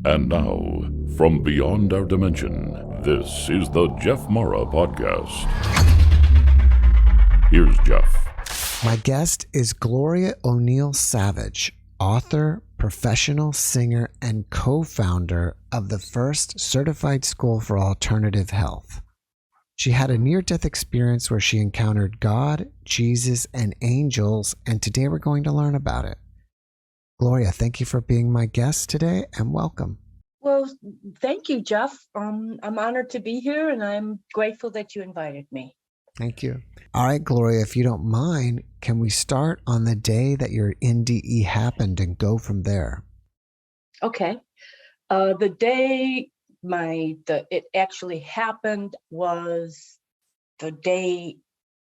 And now, from beyond our dimension, this is the JeffMara podcast. Here's Jeff. My guest is Gloria O'Neil Savage, author, professional singer, and co-founder of the first certified school for alternative health. She had a near-death experience where she encountered God, Jesus, and angels, and today we're going to learn about it. Gloria, thank you for being my guest today, and welcome. Well, thank you, Jeff. I'm honored to be here, and I'm grateful that you invited me. Thank you. All right, Gloria, if you don't mind, can we start on the day that your NDE happened and go from there? Okay. The day it actually happened was the day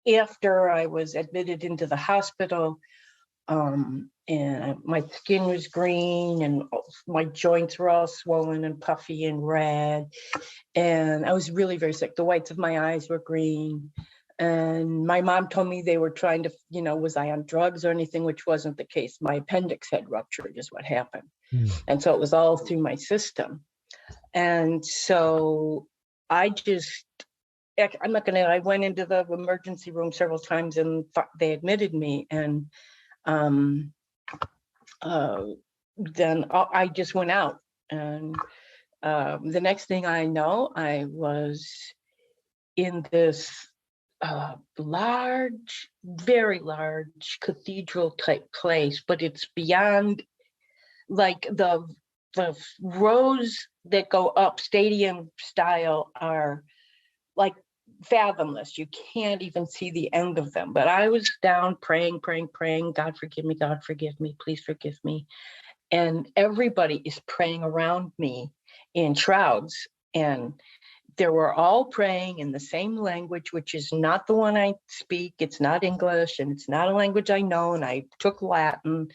after I was admitted into the hospital. And my skin was green and my joints were all swollen and puffy and red. And I was really very sick. The whites of my eyes were green. And my mom told me they were trying to, was I on drugs or anything, which wasn't the case. My appendix had ruptured is what happened. And so it was all through my system. And so I went into the emergency room several times and they admitted me. And then I just went out. And the next thing I know, I was in this large, very large cathedral type place, but it's beyond, like the rows that go up stadium style are like fathomless. You can't even see the end of them. But I was down praying, God forgive me, please forgive me. And everybody is praying around me in shrouds, and they were all praying in the same language, which is not the one I speak. It's not English, and it's not a language I know. And I took Latin,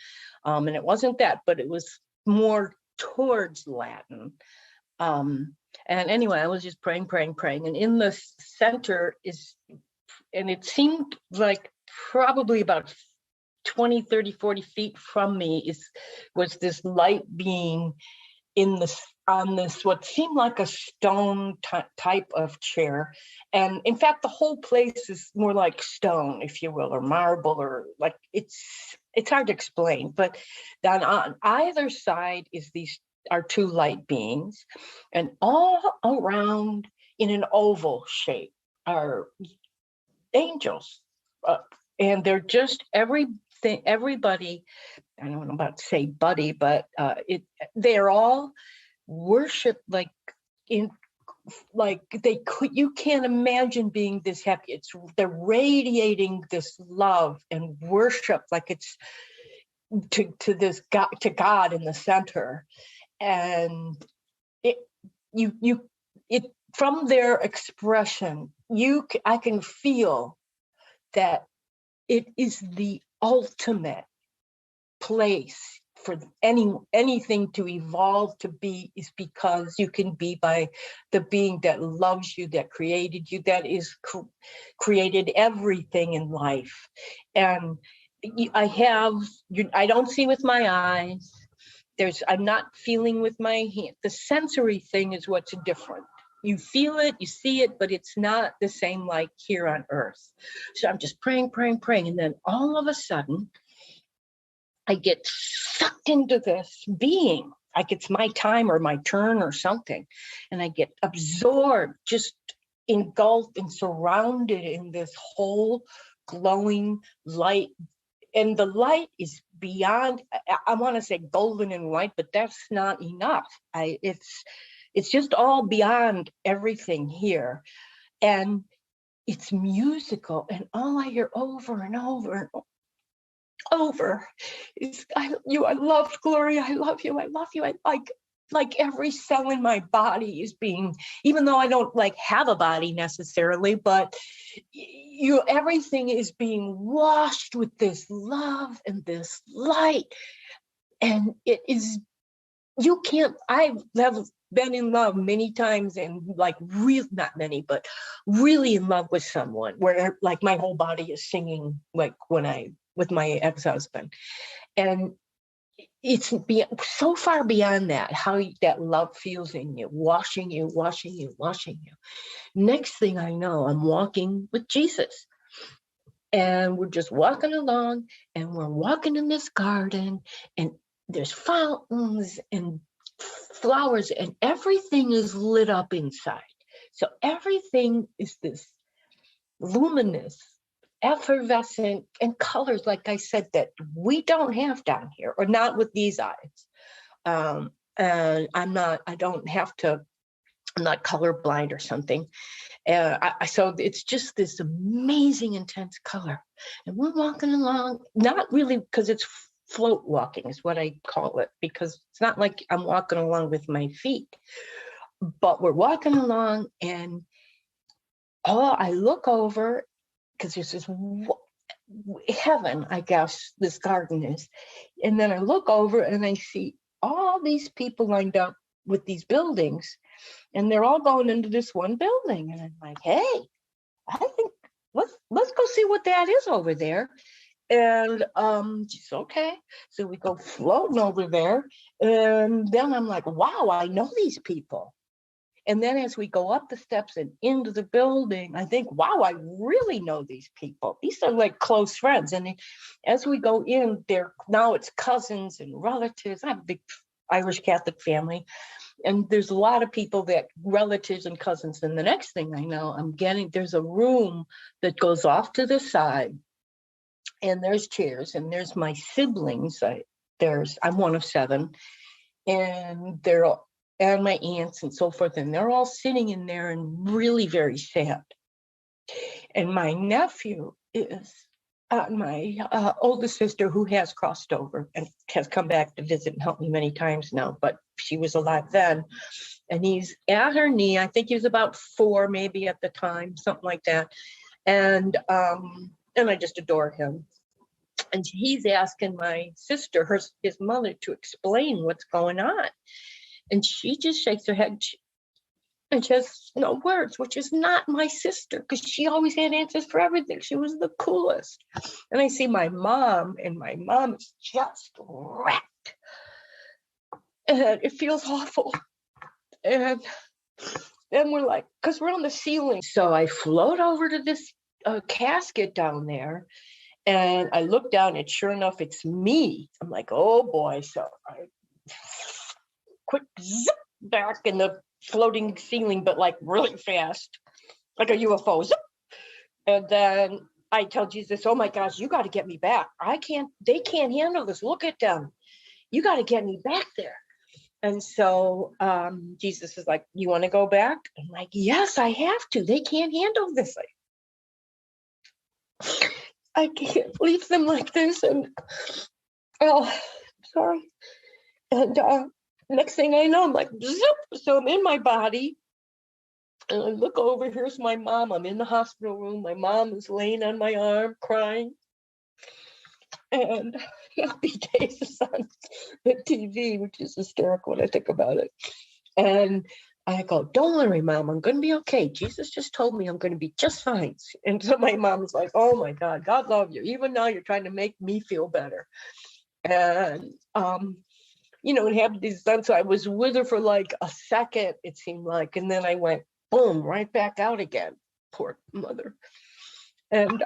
and it wasn't that, but it was more towards Latin. And anyway, I was just praying. And in the center and it seemed like probably about 20, 30, 40 feet from me was this light being on this what seemed like a stone type of chair. And in fact, the whole place is more like stone, if you will, or marble, or like it's hard to explain. But then on either side are two light beings, and all around in an oval shape are angels. And they're just everybody, I don't know about to say buddy, but they're all worship you can't imagine being this happy. They're radiating this love and worship, like it's to this God, to God in the center. And from their expression, I can feel that it is the ultimate place for anything to evolve to be, is because you can be by the being that loves you, that created you, that is created everything in life. And I don't see with my eyes. I'm not feeling with my hand. The sensory thing is what's different. You feel it, you see it, but it's not the same like here on Earth. So I'm just praying. And then all of a sudden, I get sucked into this being, like it's my time or my turn or something. And I get absorbed, just engulfed and surrounded in this whole glowing light. And the light is beyond, I want to say golden and white, but that's not enough. It's just all beyond everything here. And it's musical. And all I hear over and over and over is, I love Gloria. I love you. I like every cell in my body is being, even though I don't have a body necessarily, but everything is being washed with this love and this light. And it is, I've been in love many times, and not many, but really in love with someone where my whole body is singing, with my ex-husband. And it's so far beyond that, how that love feels in you, washing you, washing you, washing you. Next thing I know, I'm walking with Jesus. And we're just walking along, and we're walking in this garden, and there's fountains and flowers, and everything is lit up inside. So everything is this luminous, effervescent, and colors, like I said, that we don't have down here, or not with these eyes. And I'm not colorblind or something. So it's just this amazing, intense color. And we're walking along, not really because it's float walking is what I call it, because it's not like I'm walking along with my feet, but we're walking along, and I look over, because there's this heaven, I guess this garden is. And then I look over and I see all these people lined up with these buildings, and they're all going into this one building. And I'm like, hey, I think let's go see what that is over there. And she's okay. So we go floating over there. And then I'm like, wow, I know these people. And then as we go up the steps and into the building, I think, wow, I really know these people. These are like close friends. And as we go in, now it's cousins and relatives. I have a big Irish Catholic family. And there's a lot of people relatives and cousins. And the next thing I know, there's a room that goes off to the side, and there's chairs, and there's my siblings. I'm one of 7, and and my aunts and so forth. And they're all sitting in there and really very sad. And my nephew is my oldest sister, who has crossed over and has come back to visit and help me many times now, but she was alive then. And he's at her knee. I think he was about 4 maybe at the time, something like that. And I just adore him. And he's asking my sister, his mother, to explain what's going on. And she just shakes her head and she has no words, which is not my sister, because she always had answers for everything. She was the coolest. And I see my mom, and my mom is just wrecked. And it feels awful. And then we're like, because we're on the ceiling. So I float over to this casket down there, and I look down, and sure enough, it's me. I'm like, oh boy. So I quick zip back in the floating ceiling, but like really fast, like a UFO. Zip. And then I tell Jesus, oh my gosh, you got to get me back. They can't handle this. Look at them. You got to get me back there. And so Jesus is like, you want to go back? I'm like, yes, I have to. They can't handle this. I can't leave them like this. And sorry. And next thing I know, I'm like, zip. So I'm in my body. And I look over, here's my mom. I'm in the hospital room. My mom is laying on my arm, crying. And Happy Days is on the TV, which is hysterical when I think about it. And I go, don't worry, Mom, I'm going to be okay. Jesus just told me I'm going to be just fine. And so my mom's like, oh my God, God love you. Even now you're trying to make me feel better. And, it happened to son. So I was with her for like a second, it seemed like. And then I went, boom, right back out again. Poor mother. And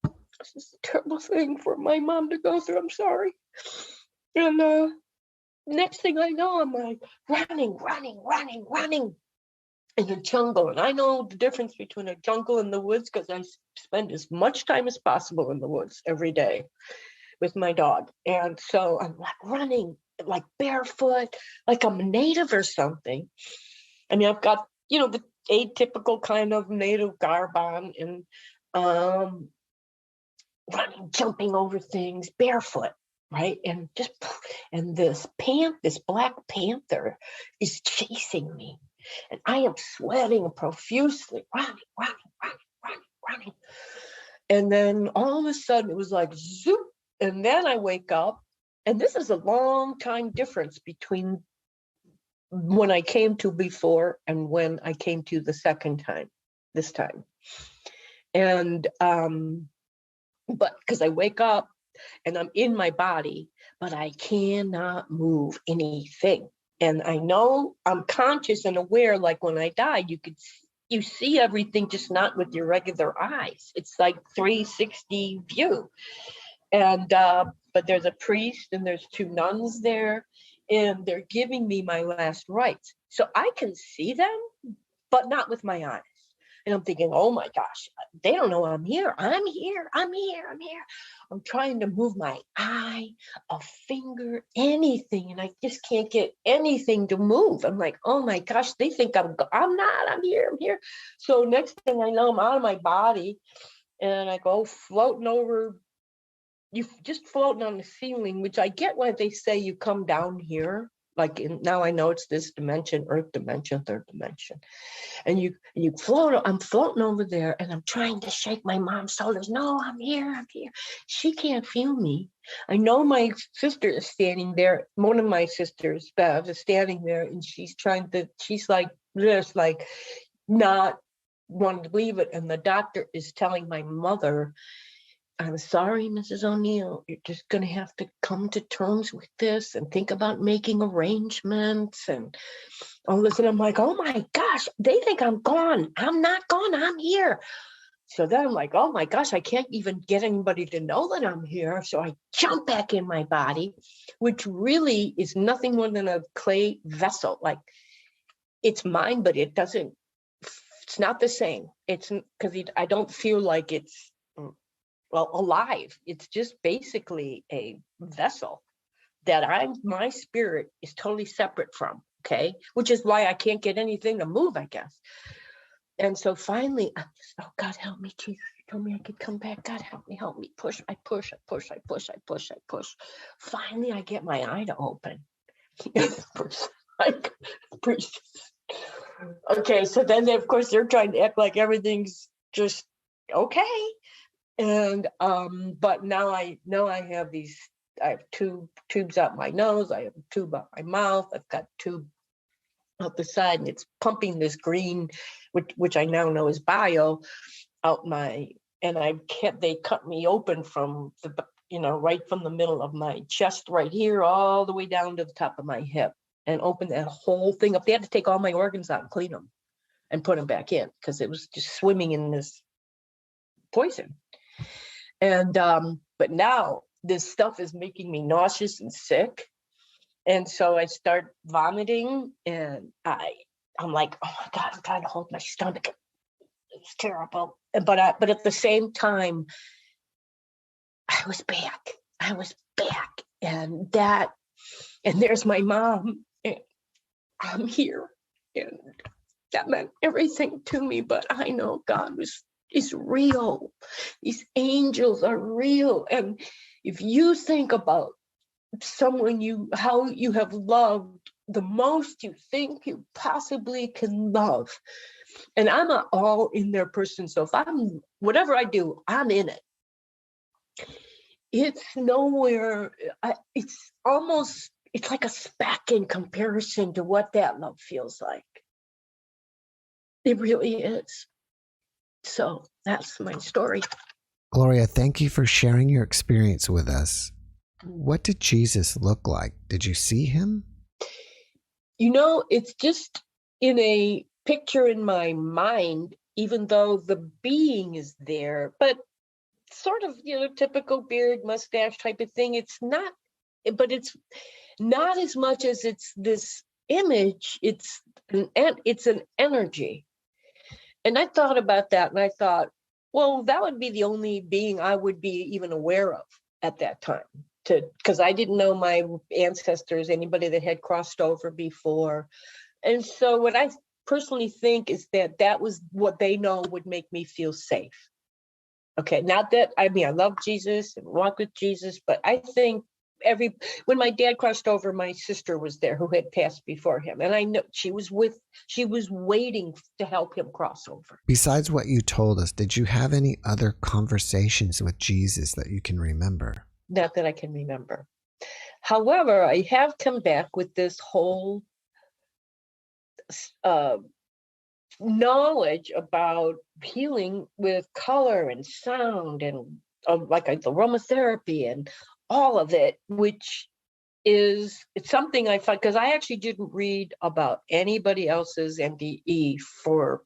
this is a terrible thing for my mom to go through. I'm sorry. And next thing I know, I'm like running in the jungle. And I know the difference between a jungle and the woods, because I spend as much time as possible in the woods every day with my dog. And so I'm like running, like barefoot, like I'm a native or something. I mean, I've got, the atypical kind of native garb on, and running, jumping over things, barefoot, right? And this Black Panther is chasing me. And I am sweating profusely, running. And then all of a sudden it was like zoop. And then I wake up, and this is a long time difference between when I came to before and when I came to the second time, this time. And, but because I wake up and I'm in my body, but I cannot move anything. And I know I'm conscious and aware, like when I died, you see everything, just not with your regular eyes. It's like 360 view. And but there's a priest and there's two nuns there, and they're giving me my last rites. So I can see them, but not with my eyes. And I'm thinking, oh my gosh, they don't know I'm here. I'm here. I'm here. I'm here. I'm trying to move my eye, a finger, anything. And I just can't get anything to move. I'm like, oh my gosh, they think I'm not. I'm here. I'm here. So next thing I know, I'm out of my body and I go floating over. You just floating on the ceiling, which I get why they say you come down here. Like now I know it's this dimension, earth dimension, third dimension. And you float, I'm floating over there and I'm trying to shake my mom's shoulders. No, I'm here, I'm here. She can't feel me. I know my sister is standing there. One of my sisters, Bev, is standing there and she's like this, like not wanting to believe it. And the doctor is telling my mother, I'm sorry, Mrs. O'Neil, you're just going to have to come to terms with this and think about making arrangements and all this. And I'm like, oh my gosh, they think I'm gone. I'm not gone. I'm here. So then I'm like, oh my gosh, I can't even get anybody to know that I'm here. So I jump back in my body, which really is nothing more than a clay vessel. Like it's mine, but it's not the same. It's because I don't feel like it's alive. It's just basically a vessel that my spirit is totally separate from, okay? Which is why I can't get anything to move, I guess. And so finally, I'm just, oh God, help me, Jesus. You told me I could come back. God, help me. Push, I push. Finally, I get my eye to open. Okay, so then of course they're trying to act like everything's just okay. And but now I have two tubes out my nose, I have a tube out my mouth, I've got a tube out the side, and it's pumping this green, which I now know is bio, out my, and they cut me open from the, right from the middle of my chest right here all the way down to the top of my hip, and open that whole thing up. They had to take all my organs out and clean them and put them back in because it was just swimming in this poison. And but now this stuff is making me nauseous and sick, and so I start vomiting, and I'm like, oh my God, I'm trying to hold my stomach. It's terrible. But at the same time, I was back, and there's my mom, and I'm here, and that meant everything to me. But I know God is real. These angels are real. And if you think about someone how you have loved the most you think you possibly can love, and I'm an all in there person, so if I'm whatever I do, I'm in it. It's nowhere. It's like a speck in comparison to what that love feels like. It really is. So that's my story. Gloria, thank you for sharing your experience with us. What did Jesus look like? Did you see him? It's just in a picture in my mind, even though the being is there, but sort of, typical beard, mustache type of thing. It's not as much as it's this image. It's an energy. And I thought about that, and I thought, well, that would be the only being I would be even aware of at that time, because I didn't know my ancestors, anybody that had crossed over before. And so what I personally think is that was what they know would make me feel safe. Okay, not that, I love Jesus and walk with Jesus, but I think when my dad crossed over, my sister was there who had passed before him, and I know she was waiting to help him cross over. Besides what you told us, did you have any other conversations with Jesus that you can remember? Not that I can remember. However, I have come back with this whole knowledge about healing with color and sound and like the aromatherapy and all of it, which it's something I find, because I actually didn't read about anybody else's MBE for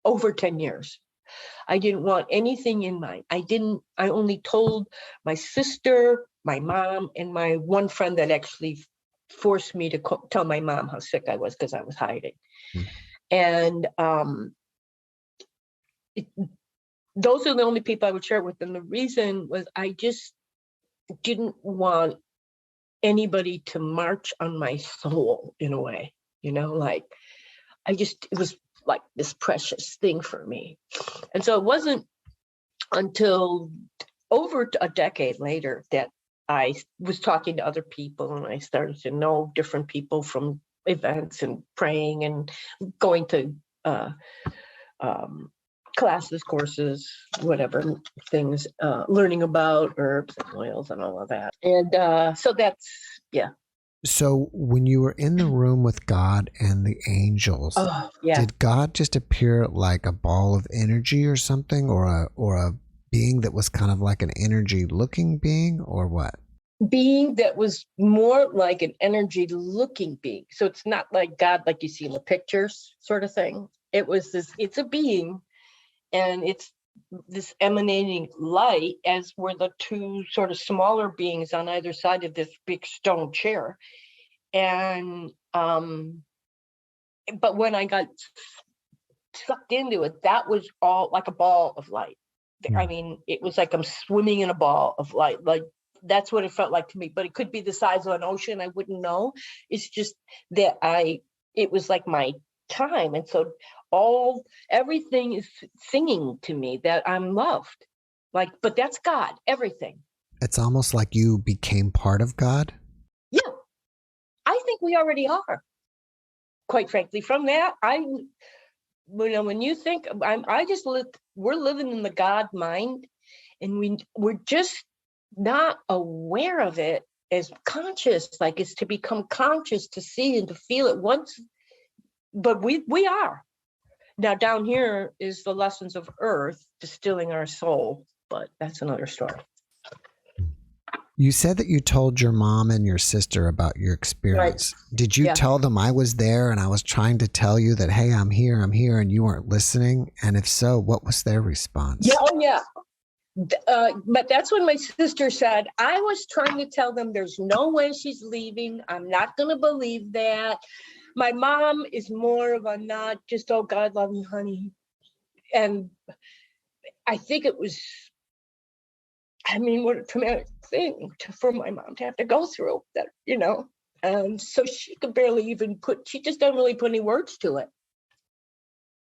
over 10 years. I didn't want anything in mine. I only told my sister, my mom, and my one friend that actually forced me to tell my mom how sick I was because I was hiding. And those are the only people I would share it with. And the reason was I just didn't want anybody to march on my soul in a way, like it was like this precious thing for me. And so it wasn't until over a decade later that I was talking to other people, and I started to know different people from events and praying and going to classes, courses, whatever things, learning about herbs and oils and all of that. And so that's, yeah. So when you were in the room with God and the angels, did God just appear like a ball of energy or something, or a being that was kind of like an energy looking being, or what? Being that was more like an energy looking being. So it's not like God like you see in the pictures sort of thing. It's a being, and it's this emanating light, as were the two sort of smaller beings on either side of this big stone chair. And but when I got sucked into it, that was all like a ball of light. I mean, it was like I'm swimming in a ball of light. Like, that's what it felt like to me. But it could be the size of an ocean. I wouldn't know. It's just that it was like my time. And so everything is singing to me that I'm loved. Like, but that's God, everything. It's almost like you became part of God. Yeah, I think we already are. Quite frankly, from that, when you think, we're living in the God mind, and we're just not aware of it as conscious, like it's to become conscious, to see and to feel it once. But we are. Now down here is the lessons of earth distilling our soul, but that's another story. You said that you told your mom and your sister about your experience. Right. Did you tell them I was there and I was trying to tell you that, hey, I'm here, and you weren't listening? And if so, what was their response? Yeah. But that's when my sister said, I was trying to tell them there's no way she's leaving. I'm not going to believe that. My mom is more of a not just, oh, God love you, honey. And I think it was, what a traumatic thing for my mom to have to go through that, and so she could barely even she just doesn't really put any words to it.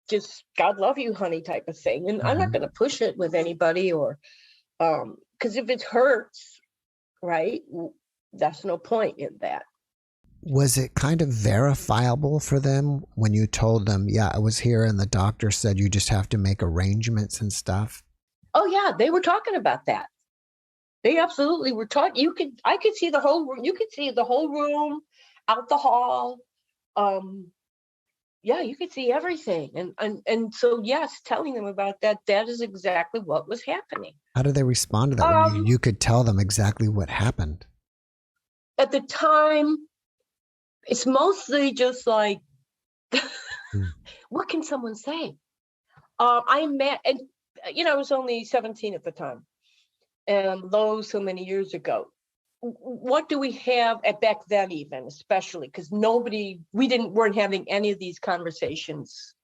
Just God love you, honey type of thing. And I'm not going to push it with anybody, or because if it hurts, right, that's no point in that. Was it kind of verifiable for them when you told them, yeah, I was here and the doctor said you just have to make arrangements and stuff? Oh yeah, they were talking about that. They absolutely were talking. I could see the whole room. You could see the whole room, out the hall. Yeah, you could see everything. And so, yes, telling them about that is exactly what was happening. How did they respond to that when you could tell them exactly what happened? At the time, it's mostly just like, what can someone say? I was only 17 at the time, and so many years ago. What do we have back then, even, especially because we weren't having any of these conversations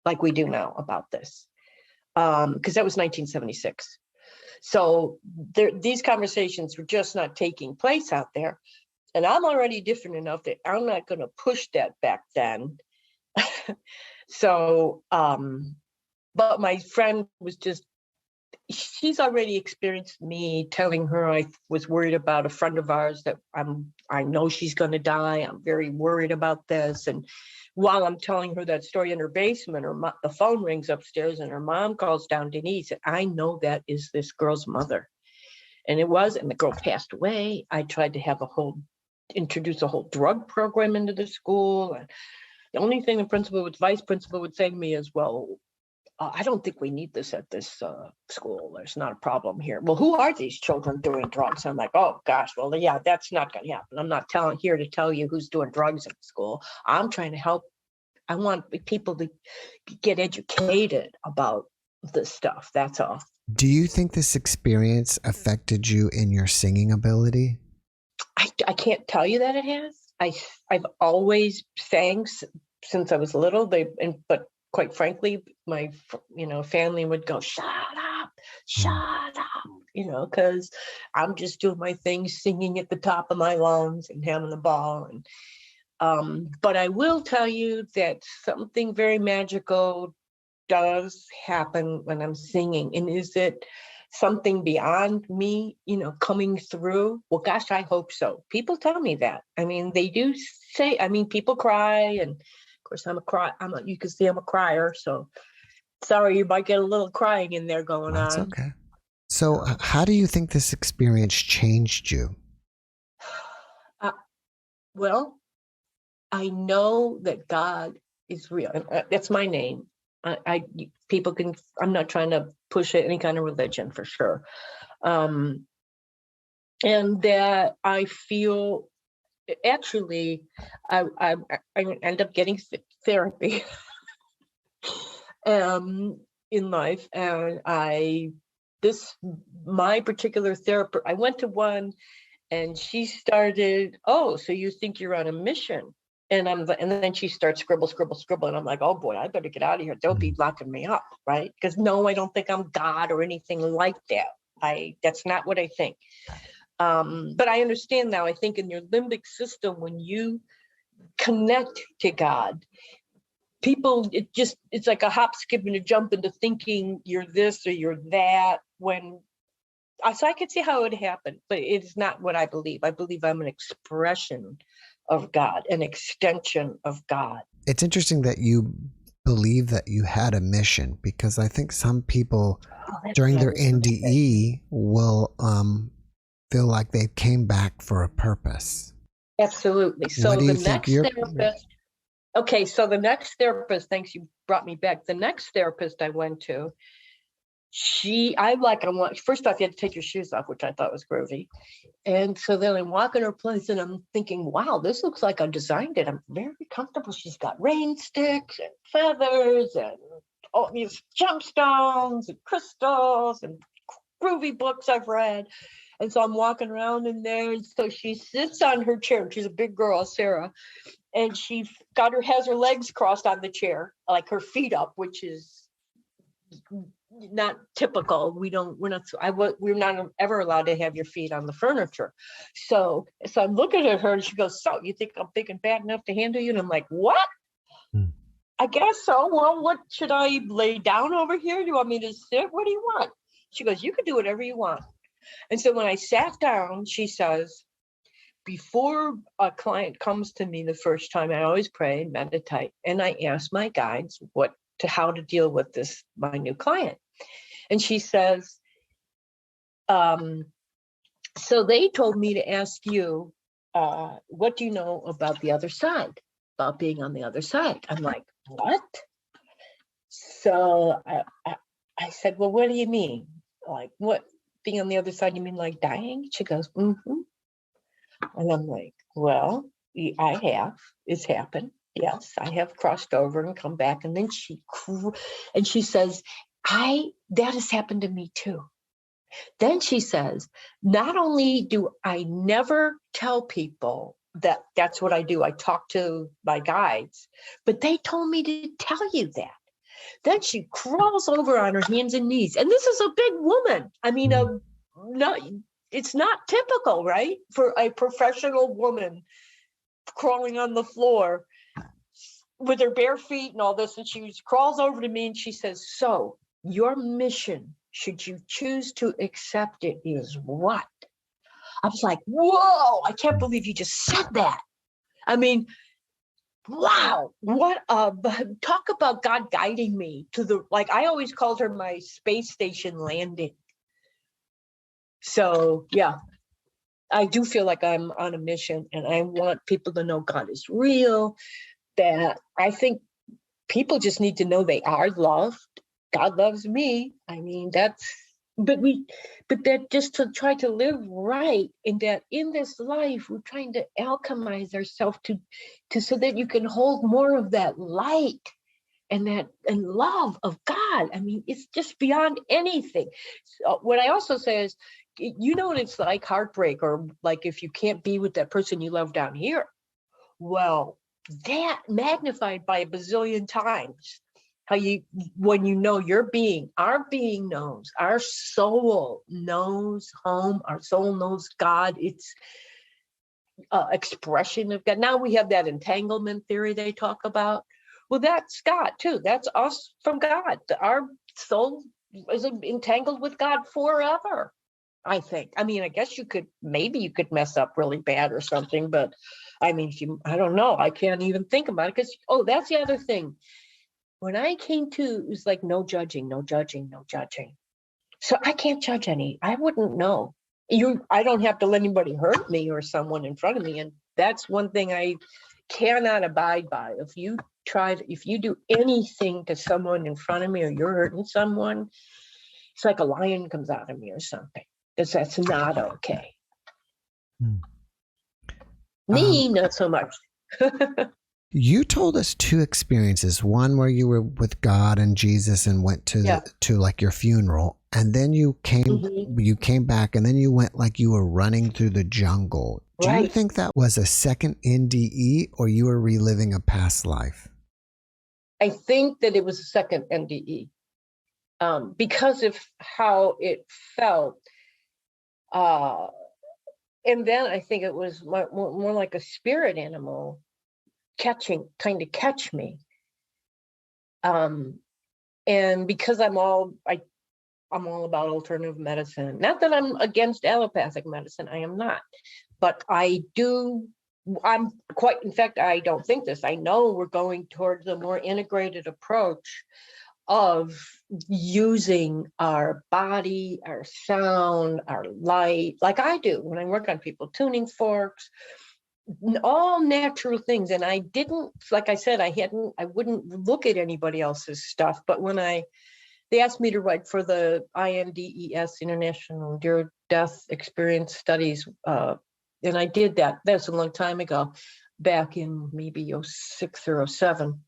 like we do now about this, because that was 1976. So these conversations were just not taking place out there. And I'm already different enough that I'm not going to push that back then. So, but my friend was she's already experienced me telling her I was worried about a friend of ours that I know she's going to die. I'm very worried about this. And while I'm telling her that story in her basement, the phone rings upstairs and her mom calls down, Denise, and I know that is this girl's mother. And the girl passed away. I tried to introduce a whole drug program into the school. And the only thing the vice principal would say to me is, well, I don't think we need this at this school. There's not a problem here. Well, who are these children doing drugs? I'm like, oh gosh, well, yeah, that's not going to happen. I'm not here to tell you who's doing drugs in school. I'm trying to help. I want people to get educated about this stuff. That's all. Do you think this experience affected you in your singing ability? I can't tell you that it has. I've always sang since I was little. But quite frankly, my family would go, shut up, because I'm just doing my thing, singing at the top of my lungs and having the ball. And but I will tell you that something very magical does happen when I'm singing. And is it something beyond me, coming through? Well, gosh, I hope so. People tell me that. I mean, they do say, people cry, and of course you can see I'm a crier. So sorry, you might get a little crying in there going on. That's okay. So how do you think this experience changed you? Well, I know that God is real. That's my name. People can, I'm not trying to push any kind of religion for sure. And that I feel, actually, I end up getting therapy in life. And my particular therapist, I went to one, and she started, oh, so you think you're on a mission? And then she starts scribble. And I'm like, oh boy, I better get out of here. They'll be locking me up, right? Because no, I don't think I'm God or anything like that. That's not what I think. But I understand now. I think in your limbic system, when you connect to God, people, it's like a hop, skip, and a jump into thinking you're this or you're that. So I could see how it would happen, but it's not what I believe. I believe I'm an expression of God, an extension of God. It's interesting that you believe that you had a mission, because I think some people during their NDE will feel like they came back for a purpose. Absolutely. So the next therapist, okay, so the next therapist, thanks, you brought me back. The next therapist I went to, first off, you had to take your shoes off, which I thought was groovy. And so then I'm walking her place, and I'm thinking, wow, this looks like I designed it. I'm very comfortable. She's got rain sticks and feathers and all these gemstones and crystals and groovy books I've read. And so I'm walking around in there. And so she sits on her chair. She's a big girl, Sarah. And she has her legs crossed on the chair, like her feet up, which is not typical. We're not ever allowed to have your feet on the furniture. So I'm looking at her, and she goes, so you think I'm big and bad enough to handle you? And I'm like, what? I guess so. Well, what should I lay down over here? Do you want me to sit? What do you want? She goes, you can do whatever you want. And so when I sat down, she says, before a client comes to me the first time, I always pray, meditate, and I ask my guides how to deal with my new client. And she says, so they told me to ask you, what do you know about the other side, about being on the other side? I'm like, what? So I said, well, what do you mean? Like, what, being on the other side, you mean like dying? She goes, mm-hmm. And I'm like, well, I have. It's happened. Yes, I have crossed over and come back. And then she says, that has happened to me too. Then she says, not only do I never tell people that's what I do, I talk to my guides, but they told me to tell you that. Then she crawls over on her hands and knees. And this is a big woman. I mean, it's not typical, right? For a professional woman crawling on the floor with her bare feet and all this. And she crawls over to me and she says, so your mission, should you choose to accept it, is what? I was like, whoa, I can't believe you just said that. I mean, wow, talk about God guiding me to I always called her my space station landing. So yeah, I do feel like I'm on a mission, and I want people to know God is real, that I think people just need to know they are loved, God loves me. I mean, but that just to try to live right, and that in this life, we're trying to alchemize ourselves to so that you can hold more of that light and love of God. I mean, it's just beyond anything. So what I also say is, what it's like heartbreak, or like if you can't be with that person you love down here. Well, that magnified by a bazillion times. When you know our being knows, our soul knows home, our soul knows God. It's expression of God. Now we have that entanglement theory they talk about. Well, that's God too. That's us from God. Our soul is entangled with God forever, I think. I mean, I guess maybe you could mess up really bad or something, but I mean, I don't know. I can't even think about it because, that's the other thing. When I came to, it was like no judging, no judging, no judging. So I can't judge I wouldn't know. I don't have to let anybody hurt me or someone in front of me. And that's one thing I cannot abide by. If you do anything to someone in front of me, or you're hurting someone, it's like a lion comes out of me or something. Because that's not okay. Me, not so much. You told us two experiences. One where you were with God and Jesus and went to like your funeral, and then you came back, and then you went like you were running through the jungle. Do you think that was a second NDE, or you were reliving a past life? I think that it was a second NDE because of how it felt. And then I think it was more like a spirit animal trying to catch me. And because I'm all about alternative medicine. Not that I'm against allopathic medicine, I am not. But in fact, I don't think this. I know we're going towards a more integrated approach of using our body, our sound, our light, like I do when I work on people, tuning forks, all natural things. And I didn't, like I said, I wouldn't look at anybody else's stuff. But when they asked me to write for the INDES, International Near-Death Experience Studies, and I did that. That's a long time ago, back in maybe 06 or 07.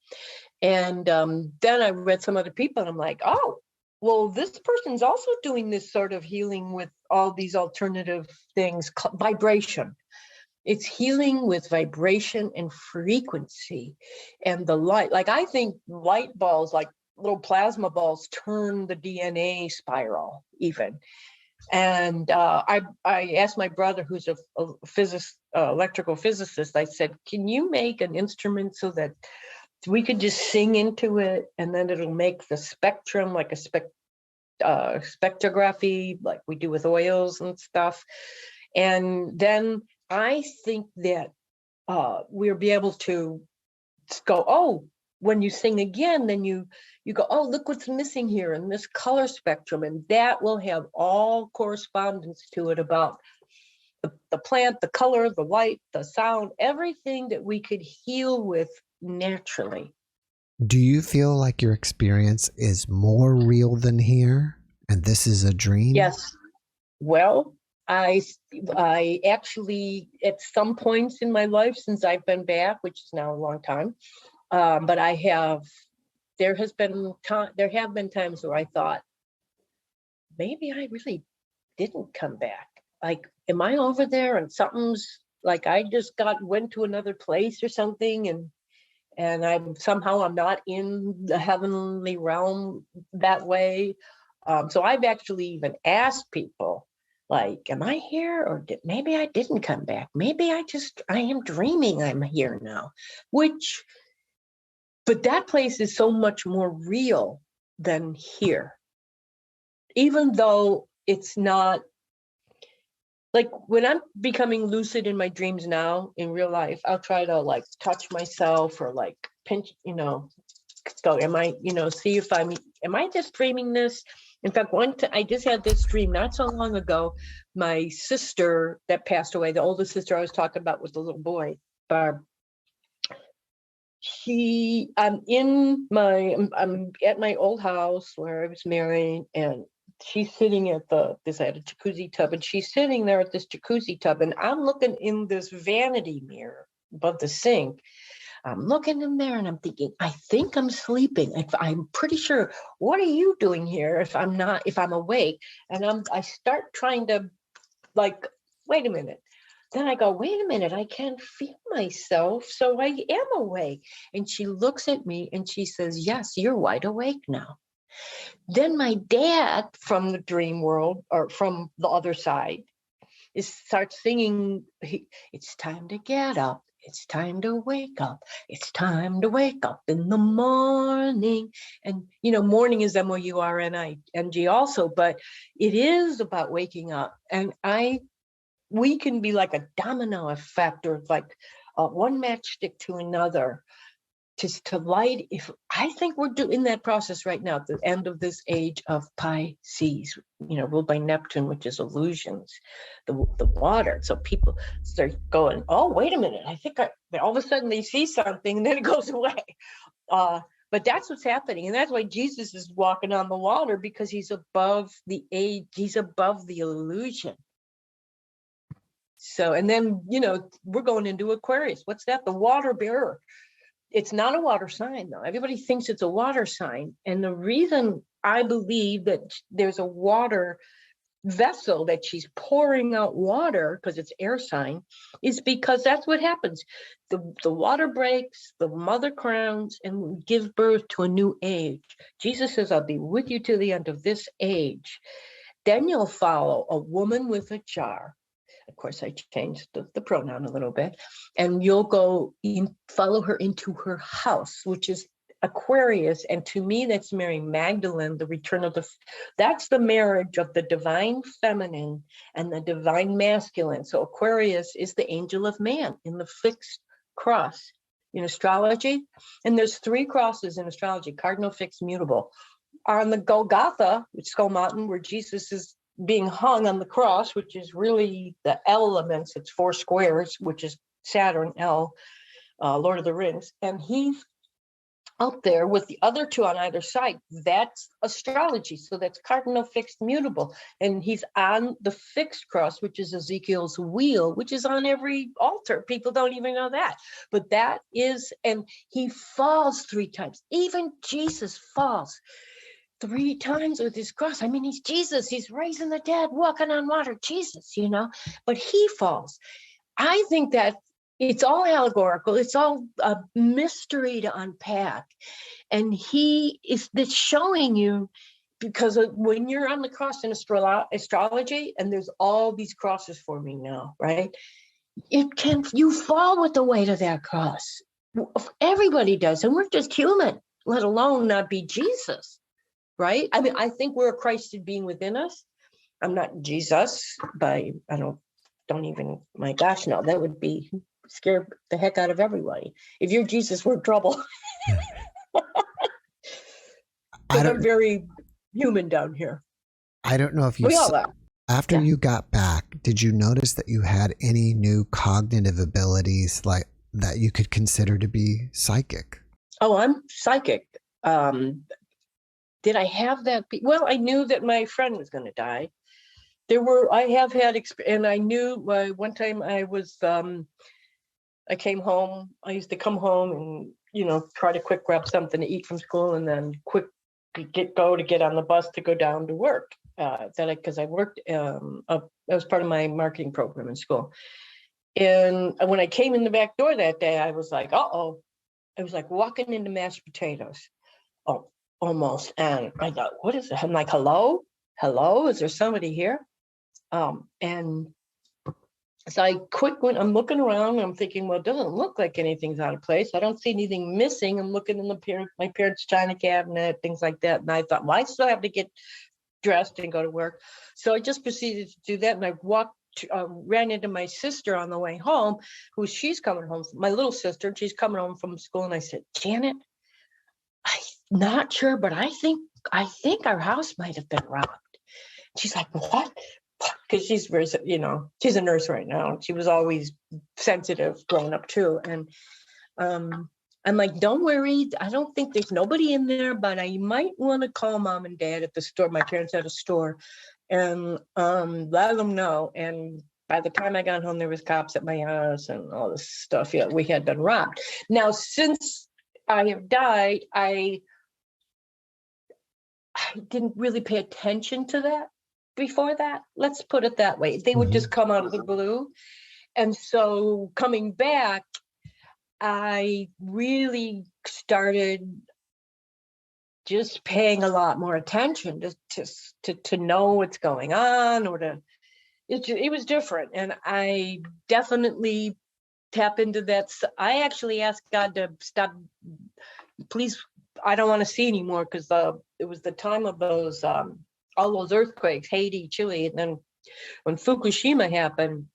And then I read some other people, and I'm like, oh, well, this person's also doing this sort of healing with all these alternative things, vibration. It's healing with vibration and frequency and the light. Like, I think light balls, like little plasma balls, turn the DNA spiral even. And I asked my brother, who's a electrical physicist, I said, can you make an instrument so that we could just sing into it, and then it'll make the spectrum, like a spectrography, like we do with oils and stuff. And then I think that we'll be able to go, oh, when you sing again, then you go, oh, look what's missing here in this color spectrum. And that will have all correspondence to it about the plant, the color, the light, the sound, everything that we could heal with naturally. Do you feel like your experience is more real than here, and this is a dream? Yes. Well, I actually, at some points in my life since I've been back, which is now a long time, but there have been times where I thought, maybe I really didn't come back. Like, am I over there and something's like I just went to another place or something, and I'm not in the heavenly realm that way. So I've actually even asked people, like, am I here, or maybe I didn't come back? Maybe I am dreaming I'm here now, but that place is so much more real than here. Even though it's not, like when I'm becoming lucid in my dreams now in real life, I'll try to like touch myself or like pinch, go, am I, see if am I just dreaming this? In fact, I just had this dream not so long ago. My sister that passed away, the oldest sister I was talking about was the little boy, Barb. I'm at my old house where I was married, and she's sitting at I had a jacuzzi tub, and she's sitting there at this jacuzzi tub, and I'm looking in this vanity mirror above the sink. I'm looking in there and I'm thinking, I think I'm sleeping. I'm pretty sure. What are you doing here? If I'm awake, and I start trying to wait a minute. Then I go, wait a minute, I can't feel myself, so I am awake. And she looks at me and she says, yes, you're wide awake now. Then my dad from the dream world, or from the other side, starts singing, it's time to get up. It's time to wake up. It's time to wake up in the morning. And, morning is MOURNING also, but it is about waking up. And we can be like a domino effect, or like one matchstick to another, to light. I think we're in that process right now, at the end of this age of Pisces, ruled by Neptune, which is illusions, the water. So people start going, oh, wait a minute, I think all of a sudden they see something and then it goes away. But that's what's happening. And that's why Jesus is walking on the water, because he's above the age, he's above the illusion. So, and then, we're going into Aquarius. What's that? The water bearer. It's not a water sign, though. Everybody thinks it's a water sign. And the reason I believe that there's a water vessel, that she's pouring out water, because it's air sign, is because that's what happens. The water breaks, the mother crowns, and gives birth to a new age. Jesus says, I'll be with you to the end of this age. Then you'll follow a woman with a jar. Of course, I changed the pronoun a little bit. And you'll go follow her into her house, which is Aquarius. And to me, that's Mary Magdalene, the return of that's the marriage of the divine feminine and the divine masculine. So Aquarius is the angel of man in the fixed cross in astrology. And there's 3 crosses in astrology: cardinal, fixed, mutable. On the Golgotha, which is Skull Mountain, where Jesus is being hung on the cross, which is really the elements, it's 4 squares, which is Saturn, L, Lord of the Rings, and he's out there with the other 2 on either side. That's astrology. So that's cardinal, fixed, mutable. And he's on the fixed cross, which is Ezekiel's wheel, which is on every altar. People don't even know that. But that is, and he falls 3 times. Even Jesus falls 3 times with his cross. I mean, he's Jesus. He's raising the dead, walking on water. Jesus, but he falls. I think that it's all allegorical. It's all a mystery to unpack. And he is showing you, because when you're on the cross in astrology, and there's all these crosses forming now, right? You fall with the weight of that cross. Everybody does. And we're just human, let alone not be Jesus. Right? I mean, I think we're a Christed being within us. I'm not Jesus, but don't even, my gosh, no, that would be scare the heck out of everybody. If you're Jesus, we're in trouble. I'm very human down here. I don't know if you after you got back, did you notice that you had any new cognitive abilities like that you could consider to be psychic? Oh, I'm psychic. Did I have that? Well, I knew that my friend was going to die. I have had, and I knew one time I came home. I used to come home and, try to quick grab something to eat from school, and then quick get on the bus to go down to work. Because I worked, that was part of my marketing program in school. And when I came in the back door that day, I was like, uh-oh. I was like walking into mashed potatoes. Oh, almost. And I thought, what is it? I'm like, hello, is there somebody here? And so I'm looking around, and I'm thinking, well, it doesn't look like anything's out of place. I don't see anything missing. I'm looking in my parents' china cabinet, things like that. And I thought, well, I still have to get dressed and go to work. So I just proceeded to do that. And I ran into my sister on the way home, she's coming home, my little sister, she's coming home from school. And I said, Janet, I'm not sure, but I think our house might have been robbed. She's like, what? Because she's very, she's a nurse right now. She was always sensitive growing up too. And I'm like, don't worry. I don't think there's nobody in there, but I might want to call mom and dad at the store. My parents had a store, and let them know. And by the time I got home, there was cops at my house and all this stuff. Yeah, we had been robbed. Now, since I have died, I didn't really pay attention to that before that. Let's put it that way. They would just come out of the blue. And so coming back, I really started just paying a lot more attention to know what's going on, or it was different. And I definitely tap into that. I actually asked God to stop, please, I don't want to see anymore, because it was the time of those all those earthquakes, Haiti, Chile, and then when Fukushima happened,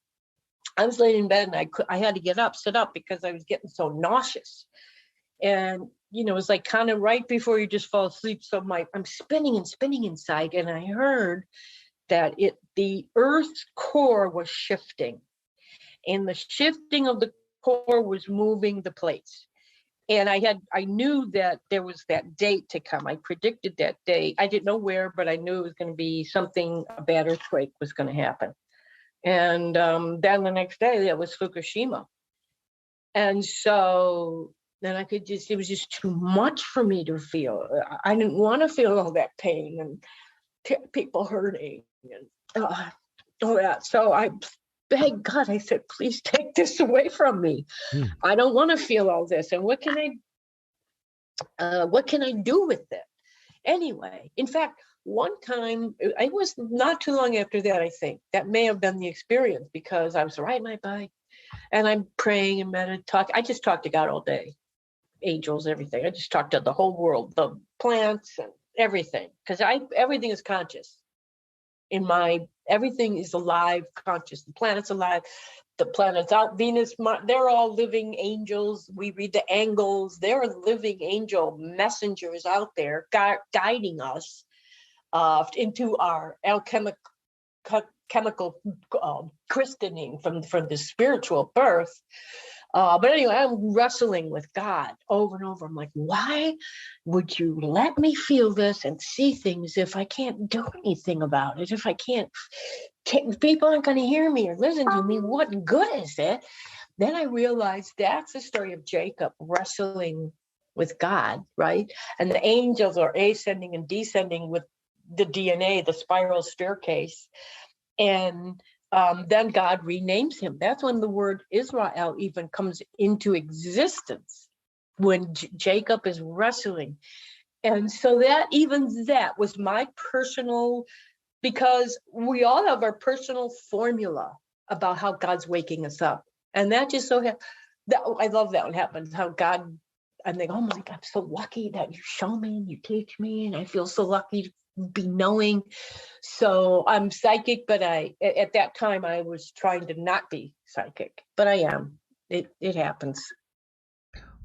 I was laying in bed and I had to get up, sit up, because I was getting so nauseous. And, it was like kind of right before you just fall asleep. So I'm spinning and spinning inside. And I heard that the Earth's core was shifting. And the shifting of the core was moving the plates. And I knew that there was that date to come. I predicted that date. I didn't know where, but I knew it was going to be something, a bad earthquake was going to happen. And then the next day, that was Fukushima. And so then it was just too much for me to feel. I didn't want to feel all that pain and people hurting and all that. So I begged God, I said, please take this away from me. I don't want to feel all this. And what can I do with it? Anyway, in fact, one time, I was not too long after that, I think, that may have been the experience, because I was riding my bike and I'm praying and meditating. I just talked to God all day, angels, everything. I just talked to the whole world, the plants and everything, because everything is conscious. Everything is alive, conscious. The planet's alive. The planets out, Venus, Mars, they're all living angels. We read the angles. There are living angel messengers out there guiding us into our alchemical christening from the spiritual birth. But anyway, I'm wrestling with God over and over. I'm like, why would you let me feel this and see things if I can't do anything about it? If I can't, people aren't going to hear me or listen to me. What good is it? Then I realized that's the story of Jacob wrestling with God, right? And the angels are ascending and descending with the DNA, the spiral staircase. And then God renames him. That's when the word Israel even comes into existence, when Jacob is wrestling. And so that was my personal, because we all have our personal formula about how God's waking us up. And that just so I love that when it happens, how God, I think, oh my God, I'm so lucky that you show me and you teach me, and I feel so lucky to be knowing. So I'm psychic, but at that time I was trying to not be psychic, but I am. It happens.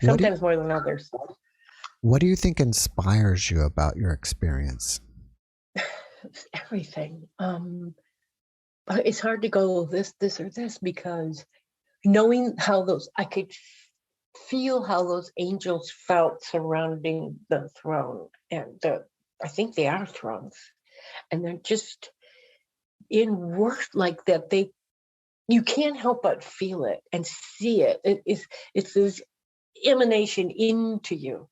Sometimes more than others. What do you think inspires you about your experience? Everything. It's hard to go this or this, because knowing how I could feel how those angels felt surrounding the throne, and I think they are thrones, and they're just in work like that. You can't help but feel it and see it. It's this emanation into you,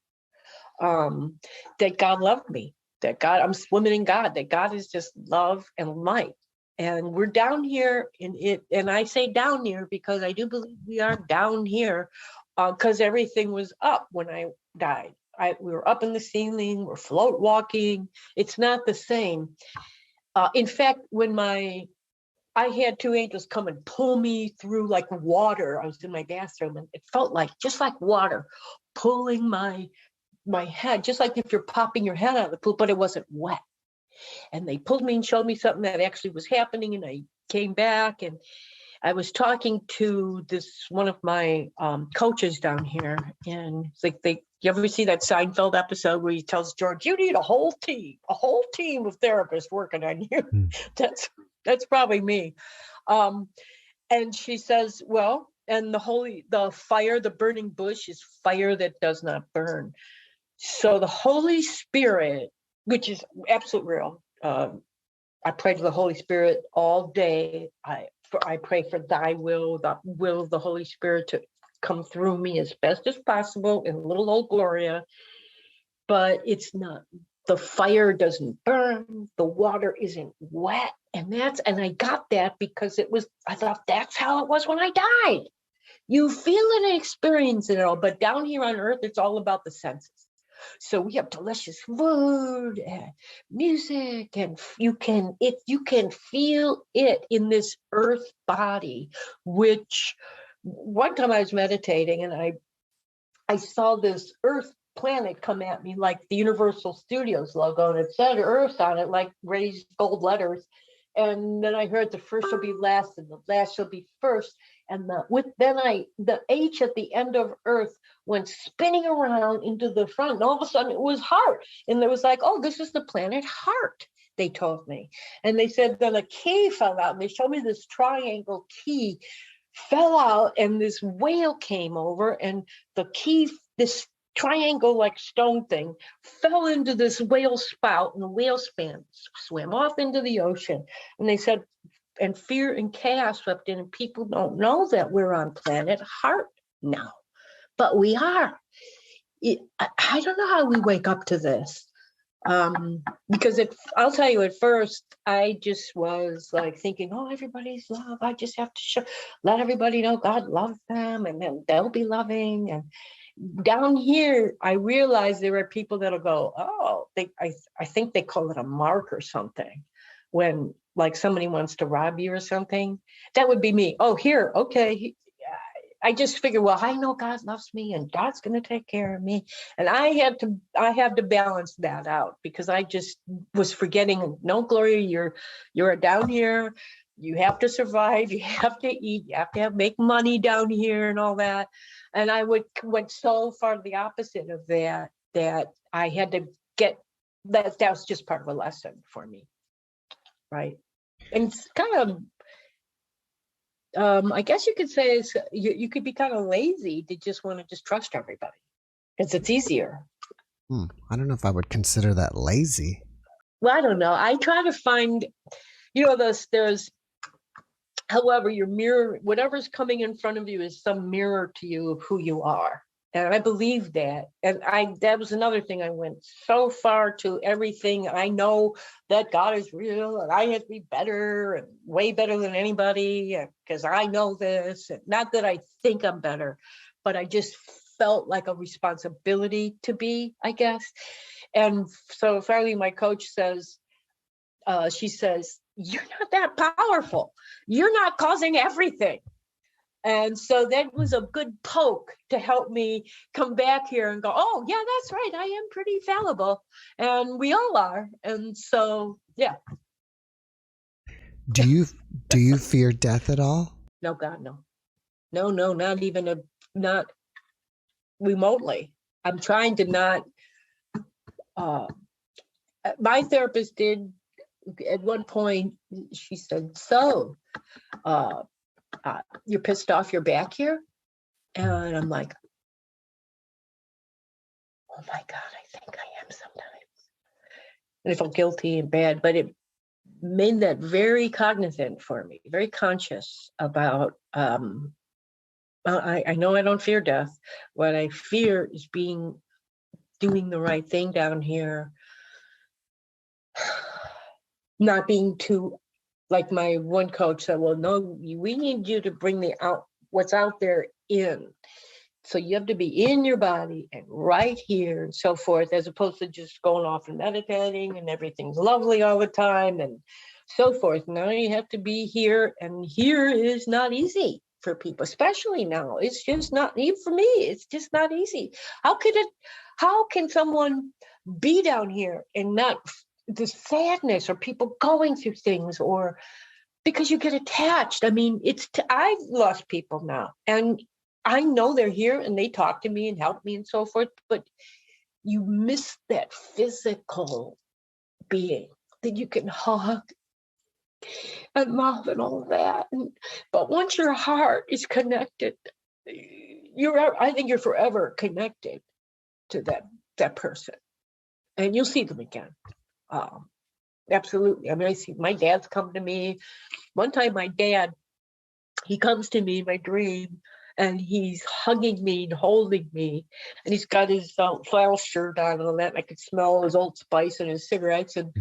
that God loved me, that God, I'm swimming in God, that God is just love and light. And we're down here in it. And I say down here because I do believe we are down here, because everything was up when I died. We were up in the ceiling, we're float walking. It's not the same. In fact, when I had two angels come and pull me through like water. I was in my bathroom and it felt like just like water pulling my head, just like if you're popping your head out of the pool, but it wasn't wet. And they pulled me and showed me something that actually was happening. And I came back and I was talking to one of my coaches down here, and it's like you ever see that Seinfeld episode where he tells George, you need a whole team of therapists working on you. That's probably me. And she says, well, And the fire, the burning bush is fire that does not burn. So the Holy Spirit, which is absolute real, I pray to the Holy Spirit all day. I pray for thy will, the will of the Holy Spirit to come through me as best as possible in little old Gloria. But it's not, the fire doesn't burn, the water isn't wet. And I got that because I thought that's how it was when I died. You feel it and experience it all, but down here on earth, it's all about the senses. So we have delicious food and music, and you can feel it in this earth body. Which one time I was meditating and I saw this earth planet come at me like the Universal Studios logo, and it said Earth on it, like raised gold letters. And then I heard the first shall be last and the last shall be first. And the H at the end of Earth went spinning around into the front. And all of a sudden it was heart. And it was like, oh, this is the planet Heart, they told me. And they said then a key fell out. And they showed me this triangle key fell out, and this whale came over, and the key, this triangle like stone thing, fell into this whale spout, and the whale swam off into the ocean. And they said, and fear and chaos swept in, and people don't know that we're on planet Heart now, but we are. I don't know how we wake up to this, because I'll tell you, at first I just was like thinking, oh, everybody's love, I just have to let everybody know God loves them, and then they'll be loving. And down here, I realized there are people that'll go, oh, I think they call it a mark or something, when like somebody wants to rob you or something. That would be me. Oh, here, okay. I just figured, well, I know God loves me and God's going to take care of me. And I had to balance that out, because I just was forgetting, no, Gloria, you're down here. You have to survive. You have to eat. You have to make money down here and all that. And I went so far the opposite of that I had to get that. That was just part of a lesson for me. Right. And it's kind of, I guess you could say you could be kind of lazy to just want to just trust everybody, because it's easier. I don't know if I would consider that lazy. Well, I don't know. I try to find, there's, however, your mirror, whatever's coming in front of you is some mirror to you of who you are. And I believe that. And that was another thing. I went so far to everything. I know that God is real, and I have to be better and way better than anybody, because I know this. And not that I think I'm better, but I just felt like a responsibility to be, I guess. And so finally my coach says, she says, you're not that powerful. You're not causing everything. And so that was a good poke to help me come back here and go, oh, yeah, that's right. I am pretty fallible. And we all are. And so, yeah. Do you fear death at all? No, God, no. No, not even not remotely. I'm trying to not. My therapist did at one point, she said, so, you're pissed off you're back here? And I'm like, oh my God, I think I am sometimes. And I felt guilty and bad, but it made that very cognizant for me, very conscious about, I know I don't fear death. What I fear is doing the right thing down here, not being too, like my one coach said, well, no, we need you to bring what's out there in. So you have to be in your body and right here and so forth, as opposed to just going off and meditating and everything's lovely all the time and so forth. Now you have to be here, and here is not easy for people, especially now. It's just not, even for me, it's just not easy. How can someone be down here and not the sadness, or people going through things, or because you get attached? I mean, I've lost people now, and I know they're here and they talk to me and help me and so forth, but you miss that physical being that you can hug and mouth and all that. But once your heart is connected, I think you're forever connected to that person, and you'll see them again. Absolutely. I mean, I see my dad's come to me. One time my dad, he comes to me in my dream, and he's hugging me and holding me, and he's got his flannel shirt on and all that. And I could smell his Old Spice and his cigarettes, and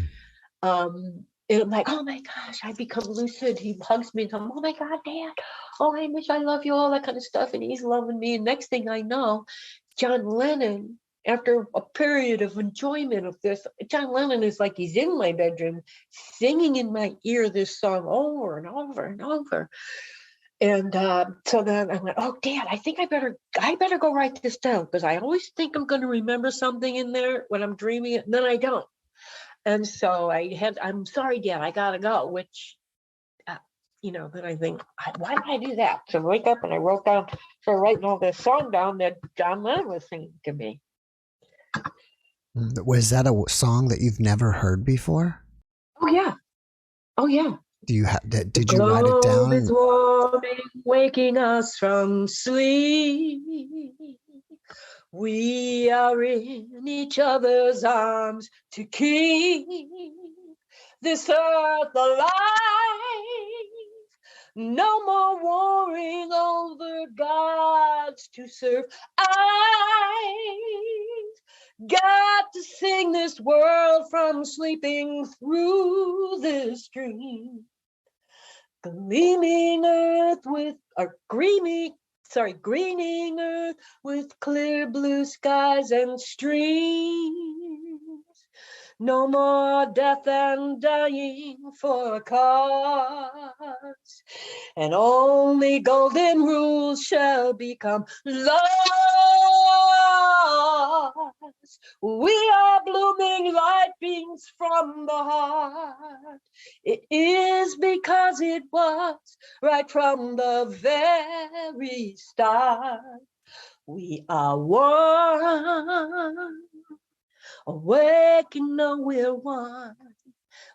I'm like, oh my gosh, I become lucid. He hugs me and tells me, oh my God, Dad, oh I wish I love you, all that kind of stuff, and he's loving me. And next thing I know, John Lennon, after a period of enjoyment of this, John Lennon is like he's in my bedroom singing in my ear this song over and over and over. And so then I went, oh, Dad, I think I better go write this down, because I always think I'm going to remember something in there when I'm dreaming it, and then I don't. And so I'm sorry, Dad, I got to go, which, then I think, why did I do that? So I wake up and I started writing all this song down that John Lennon was singing to me. Was that a song that you've never heard before? Oh, yeah. Oh, yeah. Did you write it down? The globe is warming, waking us from sleep. We are in each other's arms to keep this earth alive. No more warring over gods to serve. I've got to sing this world from sleeping through this dream. Greening earth with clear blue skies and streams. No more death and dying for a cause, and only golden rules shall become laws. We are blooming light beams from the heart. It is because it was right from the very start. We are one. Awake and know we're one.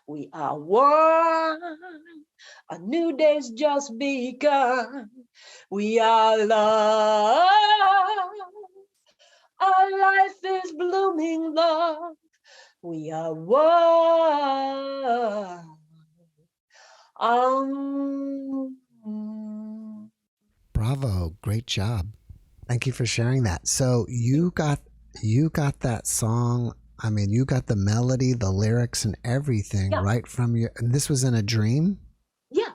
We are one. A new day's just begun. We are love. Our life is blooming love. We are one. Bravo, great job. Thank you for sharing that. So you got that song. I mean, you got the melody, the lyrics, and everything right from your. And this was in a dream. Yeah,